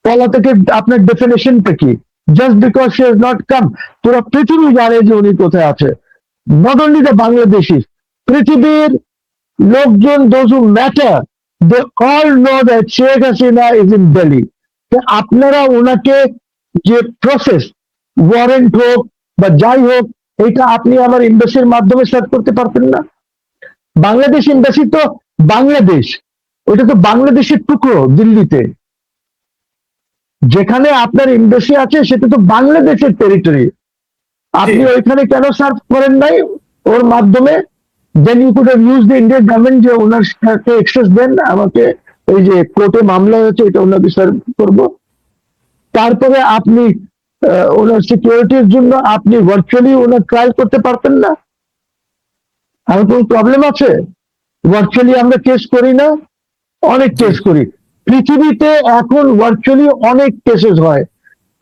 পলাতকের আপনার ডেফিনেশনটা কি? Just because she has not come. পুরো পৃথিবী জানে যে উনি কোথায় আছে, নট অনলি দ্য বাংলাদেশি, পৃথিবীর লোকজন, those who matter, they all know that Sheikh Hasina is in Delhi. আপনারা ওনাকে যে প্রসেস, ওয়ারেন্ট হোক বা যাই হোক, এটা আপনি আমার এমবাসির মাধ্যমে সেট করতে পারতেন না? বাংলাদেশ এমবাসি তো বাংলাদেশ, ওটা তো বাংলাদেশের টুকরো দিল্লিতে। যেখানে আপনার এমবাসি আছে সেটা তো বাংলাদেশের টেরিটরি। আপনি ওইখানে কেন সার্ভ করেন নাই ওর মাধ্যমে? Then you could have use the Indian government যে ওনার সাথে এক্সেস দেন আমাকে, এই যে কোর্টে মামলা হয়েছে এটা ওনাকে সার্ভ করবো। তারপরে আপনি ওনার সিকিউরিটির জন্য আপনি ভার্চুয়ালি ওনার ট্রায়াল করতে পারতেন না? আর কোন প্রবলেম আছে? ভার্চুয়ালি আমরা কেস করি না? অনেক কেস করি পৃথিবীতে এখন, ভার্চুয়ালি অনেক কেসেস হয়।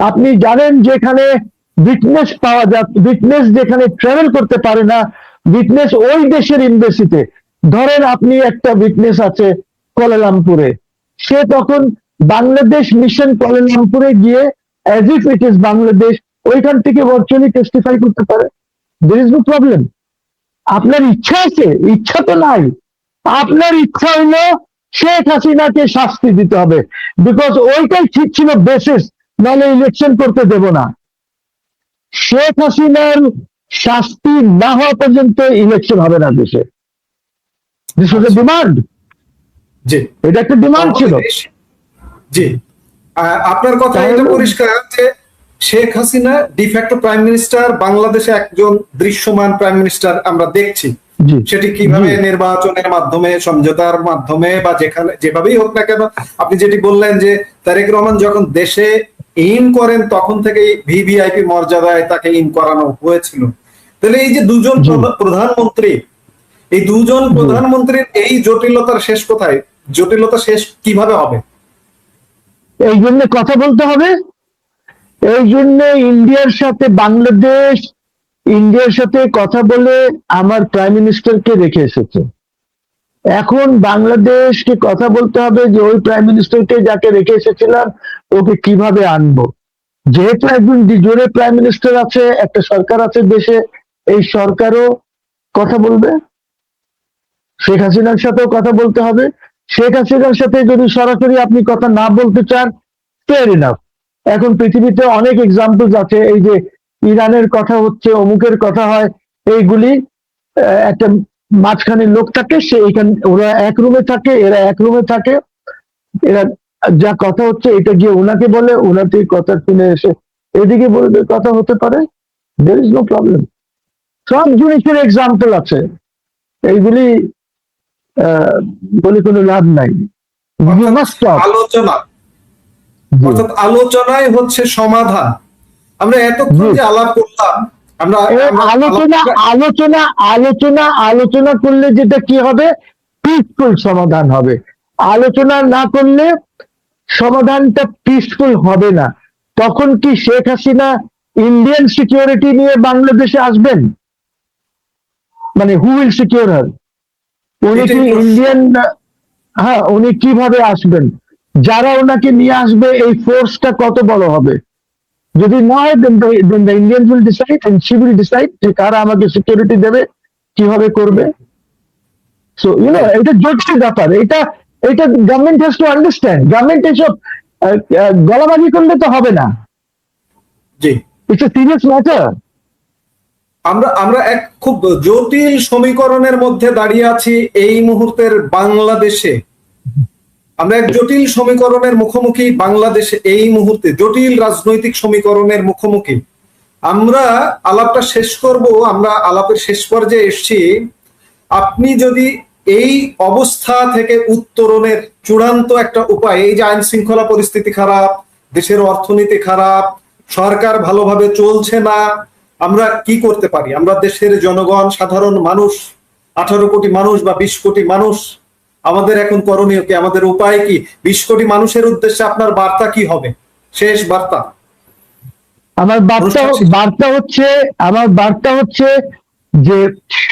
আপনি জানেন যেখানে উইটনেস পাওয়া যায়, উইটনেস যেখানে ট্রাভেল করতে পারে না, উইটনেস ওই দেশের এমবাসিতে। ধরেন আপনি একটা উইটনেস আছে কুয়ালালামপুরে, সে তখন বাংলাদেশ মিশন কুয়ালালামপুরে গিয়ে as if it is Bangladesh, ওইখান থেকে ভার্চুয়ালি টেস্টিফাই করতে পারে। There is no problem. আপনার ইচ্ছা আছে? ইচ্ছা তো নাই। আপনার ইচ্ছা হইলো শেখ হাসিনাকে শাস্তি দিতে হবে, বিকজ ওইটাই ঠিক ছিল বেসিস, নাহলে ইলেকশন করতে দেব না। শেখ হাসিনার শাস্তি না হওয়া পর্যন্ত ইলেকশন হবে না দেশে। This was A demand. জি, এটা একটা ডিমান্ড ছিল। জি, আপনার কথা এটা পরিষ্কার যে Sheikh Hasina de facto prime minister, বাংলাদেশে একজন দৃশ্যমান প্রাইম মিনিস্টার আমরা দেখছি। সেটি কিভাবে নির্বাচনের মাধ্যমে, সমঝোতার মাধ্যমে বা যেখানে যেভাবেই হোক না কেন, আপনি যেটি বললেন যে তারেক রহমান যখন দেশে ইন করেন তখন থেকে ভিভিআইপি মর্যাদায় তাকে ইন করানো হয়েছিল। তাহলে এই যে দুজন প্রধানমন্ত্রী, এই দুজন প্রধানমন্ত্রীর এই জটিলতার শেষ কোথায়? জটিলতা শেষ কিভাবে হবে? এই জন্য কথা বলতে হবে। এই জন্য ইন্ডিয়ার সাথে বাংলাদেশ, ইন্ডিয়ার সাথে কথা বলে আমার প্রাইম মিনিস্টারকে রেখে এসেছে। এখন বাংলাদেশকে কথা বলতে হবে যে ওই প্রাইম মিনিস্টারকে যাকে রেখে এসেছিলাম ওকে কিভাবে আনবো। যেহেতু একজন জোরে প্রাইম মিনিস্টার আছে, একটা সরকার আছে দেশে, এই সরকারও কথা বলবে, শেখ হাসিনার সাথেও কথা বলতে হবে। শেখ হাসিনার সাথে যদি সরাসরি আপনি কথা না বলতে চান, ফেয়ার ইনাফ। এখন পৃথিবীতে অনেক এক্সাম্পল আছে, এই যে ইরানের কথা হচ্ছে, অমুকের কথা হয়, এইগুলি একটা মাঝখানে লোক থাকে, সে এখানে, ওরা এক রুমে থাকে, এরা এক রুমে থাকে, এরা যা কথা হচ্ছে এটা গিয়ে ওনাকে বলে, ওনাতে কথা শুনে এসে এদিকে বলবে, কথা হতে পারে। There is no problem. সব জিনিসের এক্সাম্পল আছে, এইগুলি বলে কোনো লাভ নাই। আলোচনা, অর্থাৎ আলোচনায় হচ্ছে সমাধান। আমরা এতক্ষণ যে আলাপ করলাম, আমরা আলোচনা আলোচনা আলোচনা আলোচনা করলে যেটা কি হবে, পিসফুল সমাধান হবে। আলোচনা না করলে সমাধানটা পিসফুল হবে না। তখন কি শেখ হাসিনা ইন্ডিয়ান সিকিউরিটি নিয়ে বাংলাদেশে আসবেন? মানে হু উইল সিকিউর হার? উনি কি ইন্ডিয়ান? হ্যাঁ, উনি কিভাবে আসবেন? যারা ওনাকে নিয়ে আসবে, এই ফোর্সটা কত বড় হবে? যদি না হয় then the Indians will decide and she will decide যে কারা আমাকে সিকিউরিটি দেবে, কিভাবে করবে। সো এটা জটিল ব্যাপার, এটা government has to understand. Government এসব গলাবাজি করলে তো হবে না। জি, ইটস এ সিরিয়াস ম্যাটার। আমরা এক খুব জটিল সমীকরণের মধ্যে দাঁড়িয়ে আছি এই মুহূর্তের বাংলাদেশে। আমরা এক জটিল সমীকরণের মুখোমুখি বাংলাদেশে এই মুহূর্তে, জটিল রাজনৈতিক সমীকরণের মুখোমুখি। আমরা আলাপটা শেষ করব, আমরা আলাপের শেষ পর্যায়ে এসেছি। আপনি যদি এই অবস্থা থেকে উত্তরণের চূড়ান্ত একটা উপায়, এই যে আইন শৃঙ্খলা পরিস্থিতি খারাপ, দেশের অর্থনীতি খারাপ, সরকার ভালোভাবে চলছে না, আমরা কি করতে পারি? আমরা দেশের জনগণ, সাধারণ মানুষ, 18 কোটি মানুষ বা 20 কোটি মানুষ, আমাদের এখন করণীয় কি? আমাদের উপায় কি? 20 কোটি মানুষের উদ্দেশ্যে আপনার বার্তা কি হবে, শেষ বার্তা? আমার বার্তা হচ্ছে যে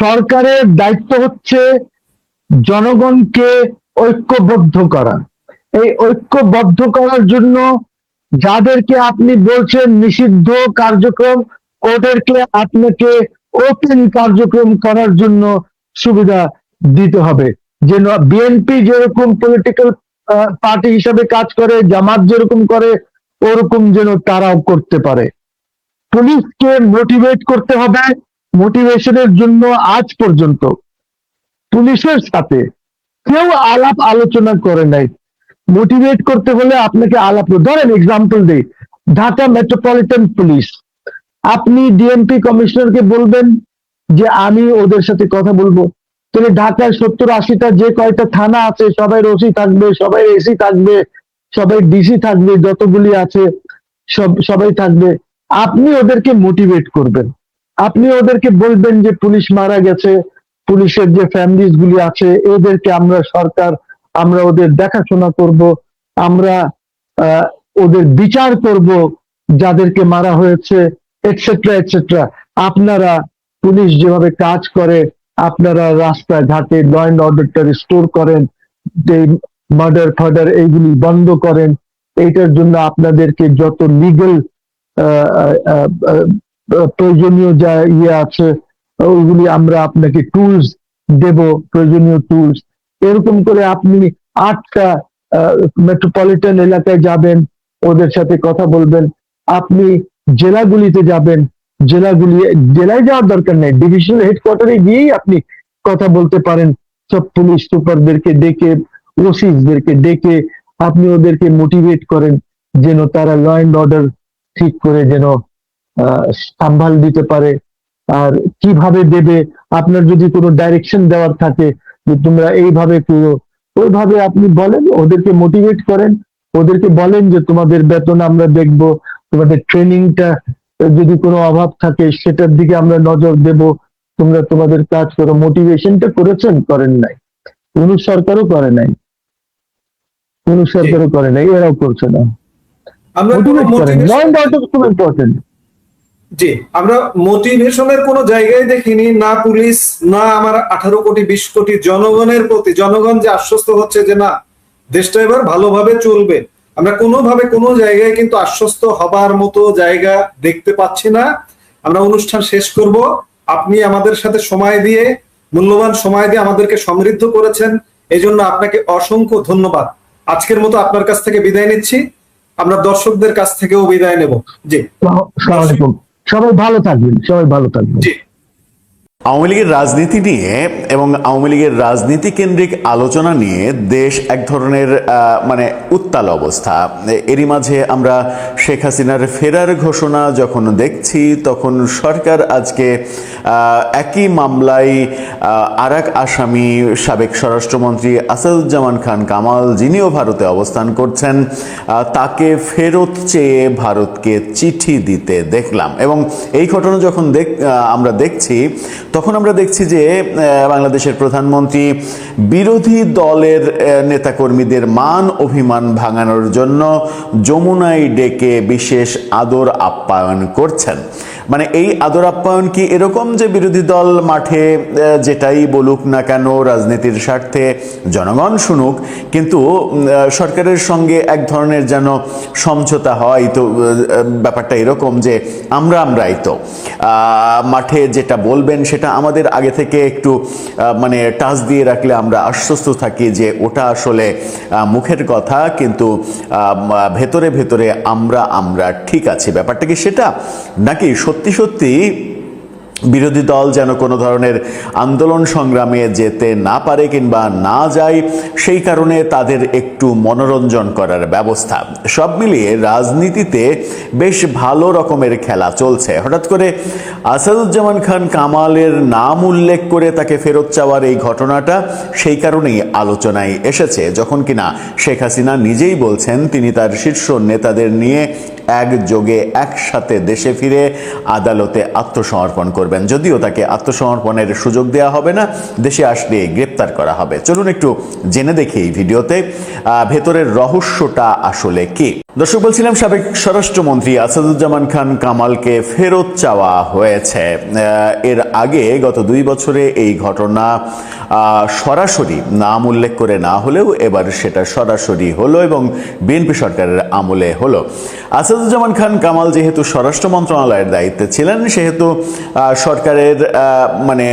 সরকারের দায়িত্ব হচ্ছে জনগণকে ঐক্যবদ্ধ করা। এই ঐক্যবদ্ধ করার জন্য যাদেরকে আপনি বলছেন নিষিদ্ধ কার্যক্রম, ওদেরকে আপনাকে ওপেন কার্যক্রম করার জন্য সুবিধা দিতে হবে। যেন বিএনপি যেরকম পলিটিক্যাল পার্টি হিসাবে কাজ করে, জামাত যেরকম করে, ওরকম যেন তারাও করতে পারে। পুলিশকে মোটিভেট করতে হবে। মোটিভেশনের জন্য আজ পর্যন্ত পুলিশের সাথে কেউ আলাপ আলোচনা করে নাই। মোটিভেট করতে হলে আপনাকে আলাপ, ধরেন এক্সাম্পল দেই, ঢাকা মেট্রোপলিটন পুলিশ, আপনি ডিএমপি কমিশনারকে বলবেন যে আমি ওদের সাথে কথা বলবো, তাহলে ঢাকায় 70-80টা যে কয়টা থানা আছে সবাই ওসি থাকবে, সবাই এসি থাকবে, সবাই ডিসি থাকবে, যতগুলি আছে সবাই থাকবে। আপনি ওদেরকে মোটিভেট করবেন, আপনি ওদেরকে বলবেন যে পুলিশ মারা গেছে, পুলিশের যে ফ্যামিলিজ গুলি আছে এদেরকে আমরা সরকার, আমরা ওদের দেখাশোনা করব, আমরা ওদের বিচার করব যাদেরকে মারা হয়েছে, এটসেট্রা এটসেট্রা। আপনারা পুলিশ যেভাবে কাজ করে, আপনারা রাস্তায় ঘাটে ল অ্যান্ড অর্ডারটা রিস্টোর করেন, মার্ডার ফার্ডার এইগুলি বন্ধ করেন। এইটার জন্য আপনাদেরকে যত লিগ্যাল প্রয়োজনীয় যা আছে ওইগুলি আমরা আপনাকে টুলস দেব, প্রয়োজনীয় টুলস। এরকম করে আপনি 8টা মেট্রোপলিটন এলাকায় যাবেন, ওদের সাথে কথা বলবেন। আপনি জেলাগুলিতে যাবেন, জেলায় যাওয়ার দরকার নেই, ডিভিশনাল হেডকোয়ার্টারে গিয়েই আপনি কথা বলতে পারেন। সব পুলিশ সুপারদেরকে ডেকে, ওসিসদেরকে ডেকে আপনি ওদেরকে মোটিভেট করেন যেন তারা ল অ্যান্ড অর্ডার ঠিক করে যেন সামাল দিতে পারে। আর কিভাবে দেবে, আপনার যদি কোনো ডাইরেকশন দেওয়ার থাকে যে তোমরা এইভাবে করো, ওইভাবে আপনি বলেন, ওদেরকে মোটিভেট করেন, ওদেরকে বলেন যে তোমাদের বেতন আমরা দেখব, তোমাদের ট্রেনিংটা যদি কোনো অভাব থাকে সেটার দিকে আমরা নজর দেব, তোমরা তোমাদের কাজ করো। মোটিভেশনটা করেছেন? করেন নাই। কোন সরকারও করে নাই, এরাও করছে না। মোটিভেট করেন, ল অ্যান্ড অর্ডার খুব ইম্পর্টেন্ট। জি, আমরা মোটিভেশনের কোনো জায়গায় দেখিনি, না পুলিশ, না আমার 18 কোটি 20 কোটি জনগণের প্রতি। জনগণ যে আশ্বস্ত হচ্ছে যে না দেশটা এবার ভালোভাবে চলবে, আমরা কোনোভাবে কোনো জায়গায় কিন্তু আশ্বস্ত হবার মতো জায়গা দেখতে পাচ্ছি না। আমরা অনুষ্ঠান শেষ করব। আপনি আমাদের সাথে সময় দিয়ে, মূল্যবান সময় দিয়ে আমাদেরকে সমৃদ্ধ করেছেন, এই জন্য আপনাকে অসংখ্য ধন্যবাদ। আজকের মতো আপনার কাছ থেকে বিদায় নিচ্ছি, আমরা দর্শকদের কাছ থেকেও বিদায় নেব। জি, সবাই ভালো থাকবেন, সবাই ভালো থাকবেন। জি। আওয়ামী লীগের রাজনীতি নিয়ে এবং আওয়ামী লীগের রাজনীতি কেন্দ্রিক আলোচনা নিয়ে দেশ এক ধরনের মানে উত্তাল অবস্থা। এরই মাঝে আমরা শেখ হাসিনার ফেরার ঘোষণা যখন দেখছি, তখন সরকার আজকে একই মামলায় আরেক আসামি সাবেক স্বরাষ্ট্রমন্ত্রী আসাদুজ্জামান খান কামাল, যিনিও ভারতে অবস্থান করছেন, তাকে ফেরত চেয়ে ভারতকে চিঠি দিতে দেখলাম। এবং এই ঘটনা যখন আমরা দেখছি তখন আমরা দেখছি যে বাংলাদেশের প্রধানমন্ত্রী বিরোধী দলের নেতাকর্মীদের মান অভিমান ভাঙানোর জন্য যমুনায় ডেকে বিশেষ আদর আপ্যায়ন করছেন। মানে এই আদর আপ্যায়ন কি এরকম যে বিরোধী দল মাঠে যেটাই বলুক না কেন রাজনীতির স্বার্থে জনগণ শুনুক, কিন্তু সরকারের সঙ্গে এক ধরনের যেন সমঝোতা হয়? তো ব্যাপারটা এরকম যে আমরাই তো মাঠে যেটা বলবেন সেটা আমাদের আগে থেকে একটু মানে টাচ দিয়ে রাখলে আমরা আশ্বস্ত থাকি যে ওটা আসলে মুখের কথা, কিন্তু ভেতরে ভেতরে আমরা ঠিক আছি। ব্যাপারটা কি সেটা, নাকি সত্যি সত্যি বিরোধী দল যেন কোনো ধরনের আন্দোলন সংগ্রামে যেতে না পারে কিংবা না যায়, সেই কারণে তাদের একটু মনোরঞ্জন করার ব্যবস্থা? সব মিলিয়ে রাজনীতিতে বেশ ভালো রকমের খেলা চলছে। হঠাৎ করে আসাদুজ্জামান খান কামালের নাম উল্লেখ করে তাকে ফেরত চাওয়ার এই ঘটনাটা সেই কারণেই আলোচনায় এসেছে, যখন কিনা শেখ হাসিনা নিজেই বলছেন তিনি তার শীর্ষ নেতাদের নিয়ে একযোগে একসাথে দেশে ফিরে আদালতে আত্মসমর্পণ করবেন। যদিও তাকে আত্মসমর্পণের সুযোগ দেওয়া হবে না, দেশে আসলে গ্রেপ্তার করা হবে। চলুন একটু জেনে দেখি এই ভিডিওতে ভেতরের রহস্যটা আসলে কি। দর্শক, বলছিলাম সাবেক স্বরাষ্ট্রমন্ত্রী আসাদুজ্জামান খান কামালকে ফেরত চাওয়া হয়েছে। এর আগে গত 2 বছরে এই ঘটনা সরাসরি নাম উল্লেখ করে না হলেও এবার সেটা সরাসরি হলো এবং বিএনপি সরকারের আমলে হলো। আসাদুজ্জামান খান কামাল যেহেতু স্বরাষ্ট্র মন্ত্রণালয়ের দায়িত্বে ছিলেন, সেহেতু সরকারের মানে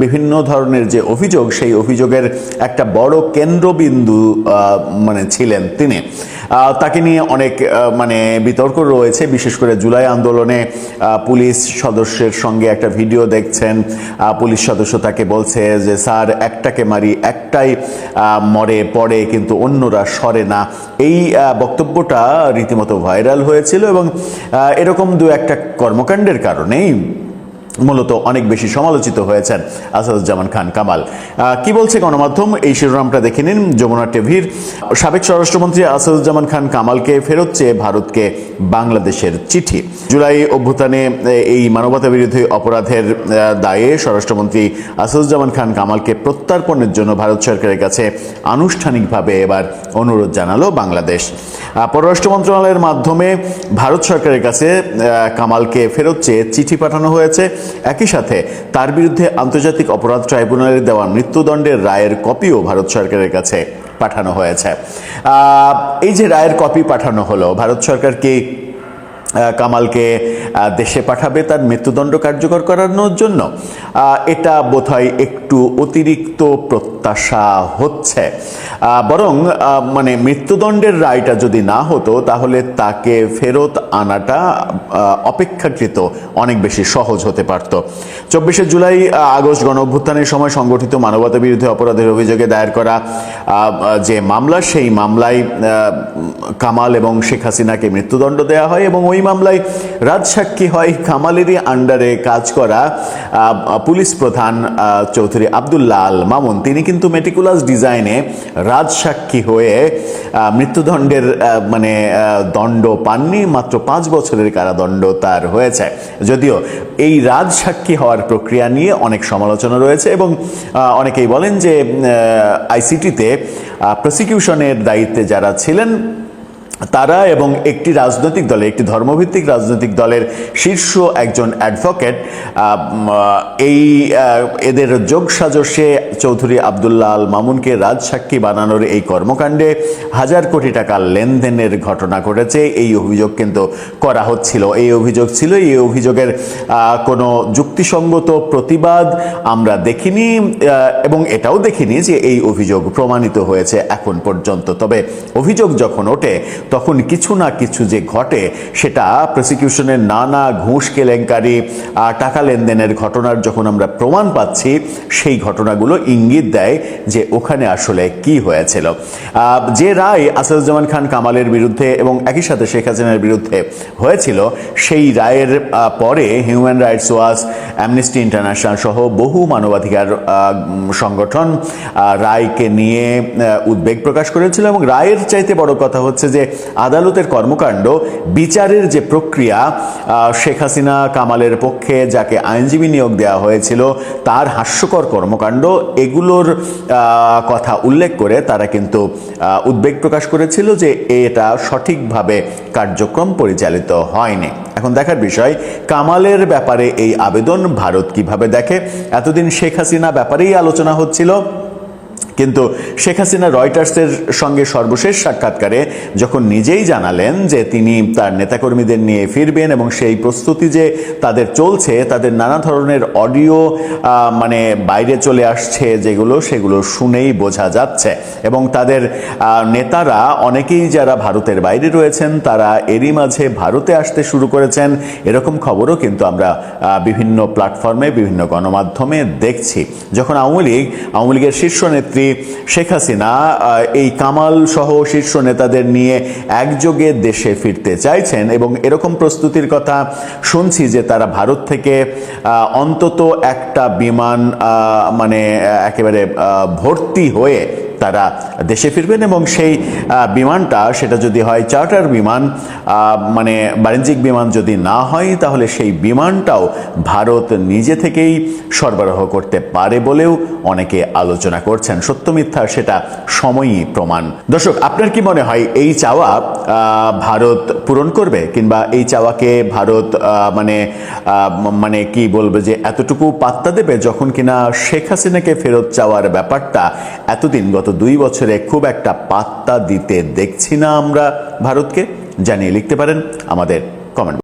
বিভিন্ন ধরনের যে অভিযোগ, সেই অভিযোগের একটা বড় কেন্দ্রবিন্দু মানে ছিলেন তিনি। তাকে নিয়ে অনেক মানে বিতর্ক রয়েছে, বিশেষ করে জুলাই আন্দোলনে পুলিশ সদস্যের সঙ্গে একটা ভিডিও দেখছেন, পুলিশ সদস্য তাকে বলছে যে স্যার একটাকে মারি একটাই মরে পড়ে কিন্তু অন্যরা সরে না। এই বক্তব্যটা রীতিমতো ভাইরাল হয়েছিল এবং এরকম 2-1টা কর্মকাণ্ডের কারণেই মূলত অনেক বেশি সমালোচিত হয়েছেন আসাদুজ্জামান খান কামাল। কি বলছে গণমাধ্যম, এই শিরোনামটা দেখে নিন। যমুনা টিভির সাবেক স্বরাষ্ট্রমন্ত্রী আসাদুজ্জামান খান কামালকে ফেরত চেয়ে ভারতকে বাংলাদেশের চিঠি। জুলাই অভ্যুত্থানে এই মানবতা বিরোধী অপরাধের দায়ে স্বরাষ্ট্রমন্ত্রী আসাদুজ্জামান খান কামালকে প্রত্যর্পণের জন্য ভারত সরকারের কাছে আনুষ্ঠানিকভাবে এবার অনুরোধ জানালো বাংলাদেশ। পররাষ্ট্র মন্ত্রণালয়ের মাধ্যমে ভারত সরকারের কাছে কামালকে ফেরত চেয়ে চিঠি পাঠানো হয়েছে। একই সাথে তার বিরুদ্ধে আন্তর্জাতিক অপরাধ ট্রাইব্যুনালে দেওয়া মৃত্যুদণ্ডের রায়ের কপিও ভারত সরকারের কাছে পাঠানো হয়েছে। এই যে রায়ের কপি পাঠানো হলো, ভারত সরকার কি কামালকে দেশে পাঠাবে তার মৃত্যুদণ্ড কার্যকর করানোর জন্য? এটা বোধহয় একটু অতিরিক্ত প্রত্যাশা হচ্ছে। বরং মানে মৃত্যুদণ্ডের রায়টা যদি না হতো তাহলে তাকে ফেরত আনাটা অপেক্ষাকৃত অনেক বেশি সহজ হতে পারত। 24শে জুলাই আগস্ট গণ অভ্যুত্থানের সময় সংগঠিত মানবতা বিরোধী অপরাধের অভিযোগে দায়ের করা যে মামলা, সেই মামলায় কামাল এবং শেখ হাসিনাকে মৃত্যুদণ্ড দেওয়া হয় এবং ওই মামলায় রাজসাক্ষী হয় কামালেরই আন্ডারে কাজ করা পুলিশ প্রধান চৌধুরী আব্দুল্লাহ আল মামুন। তিনি কিন্তু মেটিকুলাস ডিজাইনে রাজসাক্ষী হয়ে মৃত্যুদণ্ডের মানে দণ্ড পাননি, মাত্র 5 বছরের কারাদণ্ড তার হয়েছে। যদিও এই রাজসাক্ষী হওয়ার প্রক্রিয়া নিয়ে অনেক সমালোচনা রয়েছে এবং অনেকেই বলেন যে আইসিটিতে প্রসিকিউশনের দায়িত্বে যারা ছিলেন তারা এবং একটি রাজনৈতিক দলের, একটি ধর্মভিত্তিক রাজনৈতিক দলের শীর্ষ একজন অ্যাডভোকেট এই এদের যোগসাজশে চৌধুরী আব্দুল্লাহ আল মামুনকে রাজসাক্ষী বানানোর এই কর্মকাণ্ডে 1000 কোটি টাকা লেনদেনের ঘটনা ঘটেছে। এই অভিযোগ কিন্তু করা হচ্ছিল, এই অভিযোগ ছিল। এই অভিযোগের কোনো যুক্তিসঙ্গত প্রতিবাদ আমরা দেখিনি এবং এটাও দেখিনি যে এই অভিযোগ প্রমাণিত হয়েছে এখন পর্যন্ত। তবে অভিযোগ যখন ওঠে তখন কিছু না কিছু যে ঘটে, সেটা প্রসিকিউশনের নানা ঘুষ কেলেঙ্কারি, টাকা লেনদেনের ঘটনার যখন আমরা প্রমাণ পাচ্ছি, সেই ঘটনাগুলো ইঙ্গিত দেয় যে ওখানে আসলে কি হয়েছিল। যে রায় আসাদুজ্জামান খান কামালের বিরুদ্ধে এবং একই সাথে শেখ হাসিনার বিরুদ্ধে হয়েছিল, সেই রায়ের পরে human rights watch, amnesty international সহ বহু মানবাধিকার সংগঠন রায়কে নিয়ে উদ্বেগ প্রকাশ করেছিল। এবং রায়ের চাইতে বড় কথা হচ্ছে যে আদালতের কর্মকাণ্ড, বিচারের যে প্রক্রিয়া, শেখ হাসিনা কামালের পক্ষে যাকে আইনজীবী নিয়োগ দেওয়া হয়েছিল তার হাস্যকর কর্মকাণ্ড, এগুলোর কথা উল্লেখ করে তারা কিন্তু উদ্বেগ প্রকাশ করেছিল যে এটা সঠিকভাবে কার্যক্রম পরিচালিত হয়নি। এখন দেখার বিষয় কামালের ব্যাপারে এই আবেদন ভারত কিভাবে দেখে। এতদিন শেখ হাসিনা ব্যাপারেই আলোচনা হচ্ছিল, কিন্তু শেখ হাসিনা রয়টার্সের সঙ্গে সর্বশেষ সাক্ষাৎকারে যখন নিজেই জানালেন যে তিনি তার নেতাকর্মীদের নিয়ে ফিরবেন এবং সেই প্রস্তুতি যে তাদের চলছে, তাদের নানা ধরনের অডিও মানে বাইরে চলে আসছে সেগুলো শুনেই বোঝা যাচ্ছে। এবং তাদের নেতারা অনেকেই যারা ভারতের বাইরে রয়েছেন তারা এরই মাঝে ভারতে আসতে শুরু করেছেন, এরকম খবরও কিন্তু আমরা বিভিন্ন প্ল্যাটফর্মে, বিভিন্ন গণমাধ্যমে দেখছি। যখন আওয়ামী লীগের শীর্ষ নেত্রী শেখ হাসিনা এই কামাল সহ শীর্ষ নেতাদের নিয়ে একযোগে দেশে ফিরতে চাইছেন এবং এরকম প্রস্তুতির কথা শুনছি যে তারা ভারত থেকে অন্তত একটা বিমান মানে একেবারে ভর্তি হয়ে তারা দেশে ফিরবেন এবং সেই বিমানটা সেটা যদি হয় চার্টার বিমান, মানে বাণিজ্যিক বিমান যদি না হয়, তাহলে সেই বিমানটাও ভারত নিজে থেকেই সরবরাহ করতে পারে বলেও অনেকে আলোচনা করছেন। সত্য মিথ্যা সেটা সময়ই প্রমাণ। দর্শক, আপনার কি মনে হয় এই চাওয়া ভারত পূরণ করবে, কিংবা এই চাওয়াকে ভারত মানে কি বলবে যে এতটুকু পাত্তা দেবে যখন কিনা শেখ হাসিনাকে ফেরত চাওয়ার ব্যাপারটা এতদিন গত 2 বছরে খুব একটা পাত্তা দিতে দেখছি না আমরা ভারতকে? জানিয়ে লিখতে পারেন আমাদের কমেন্ট।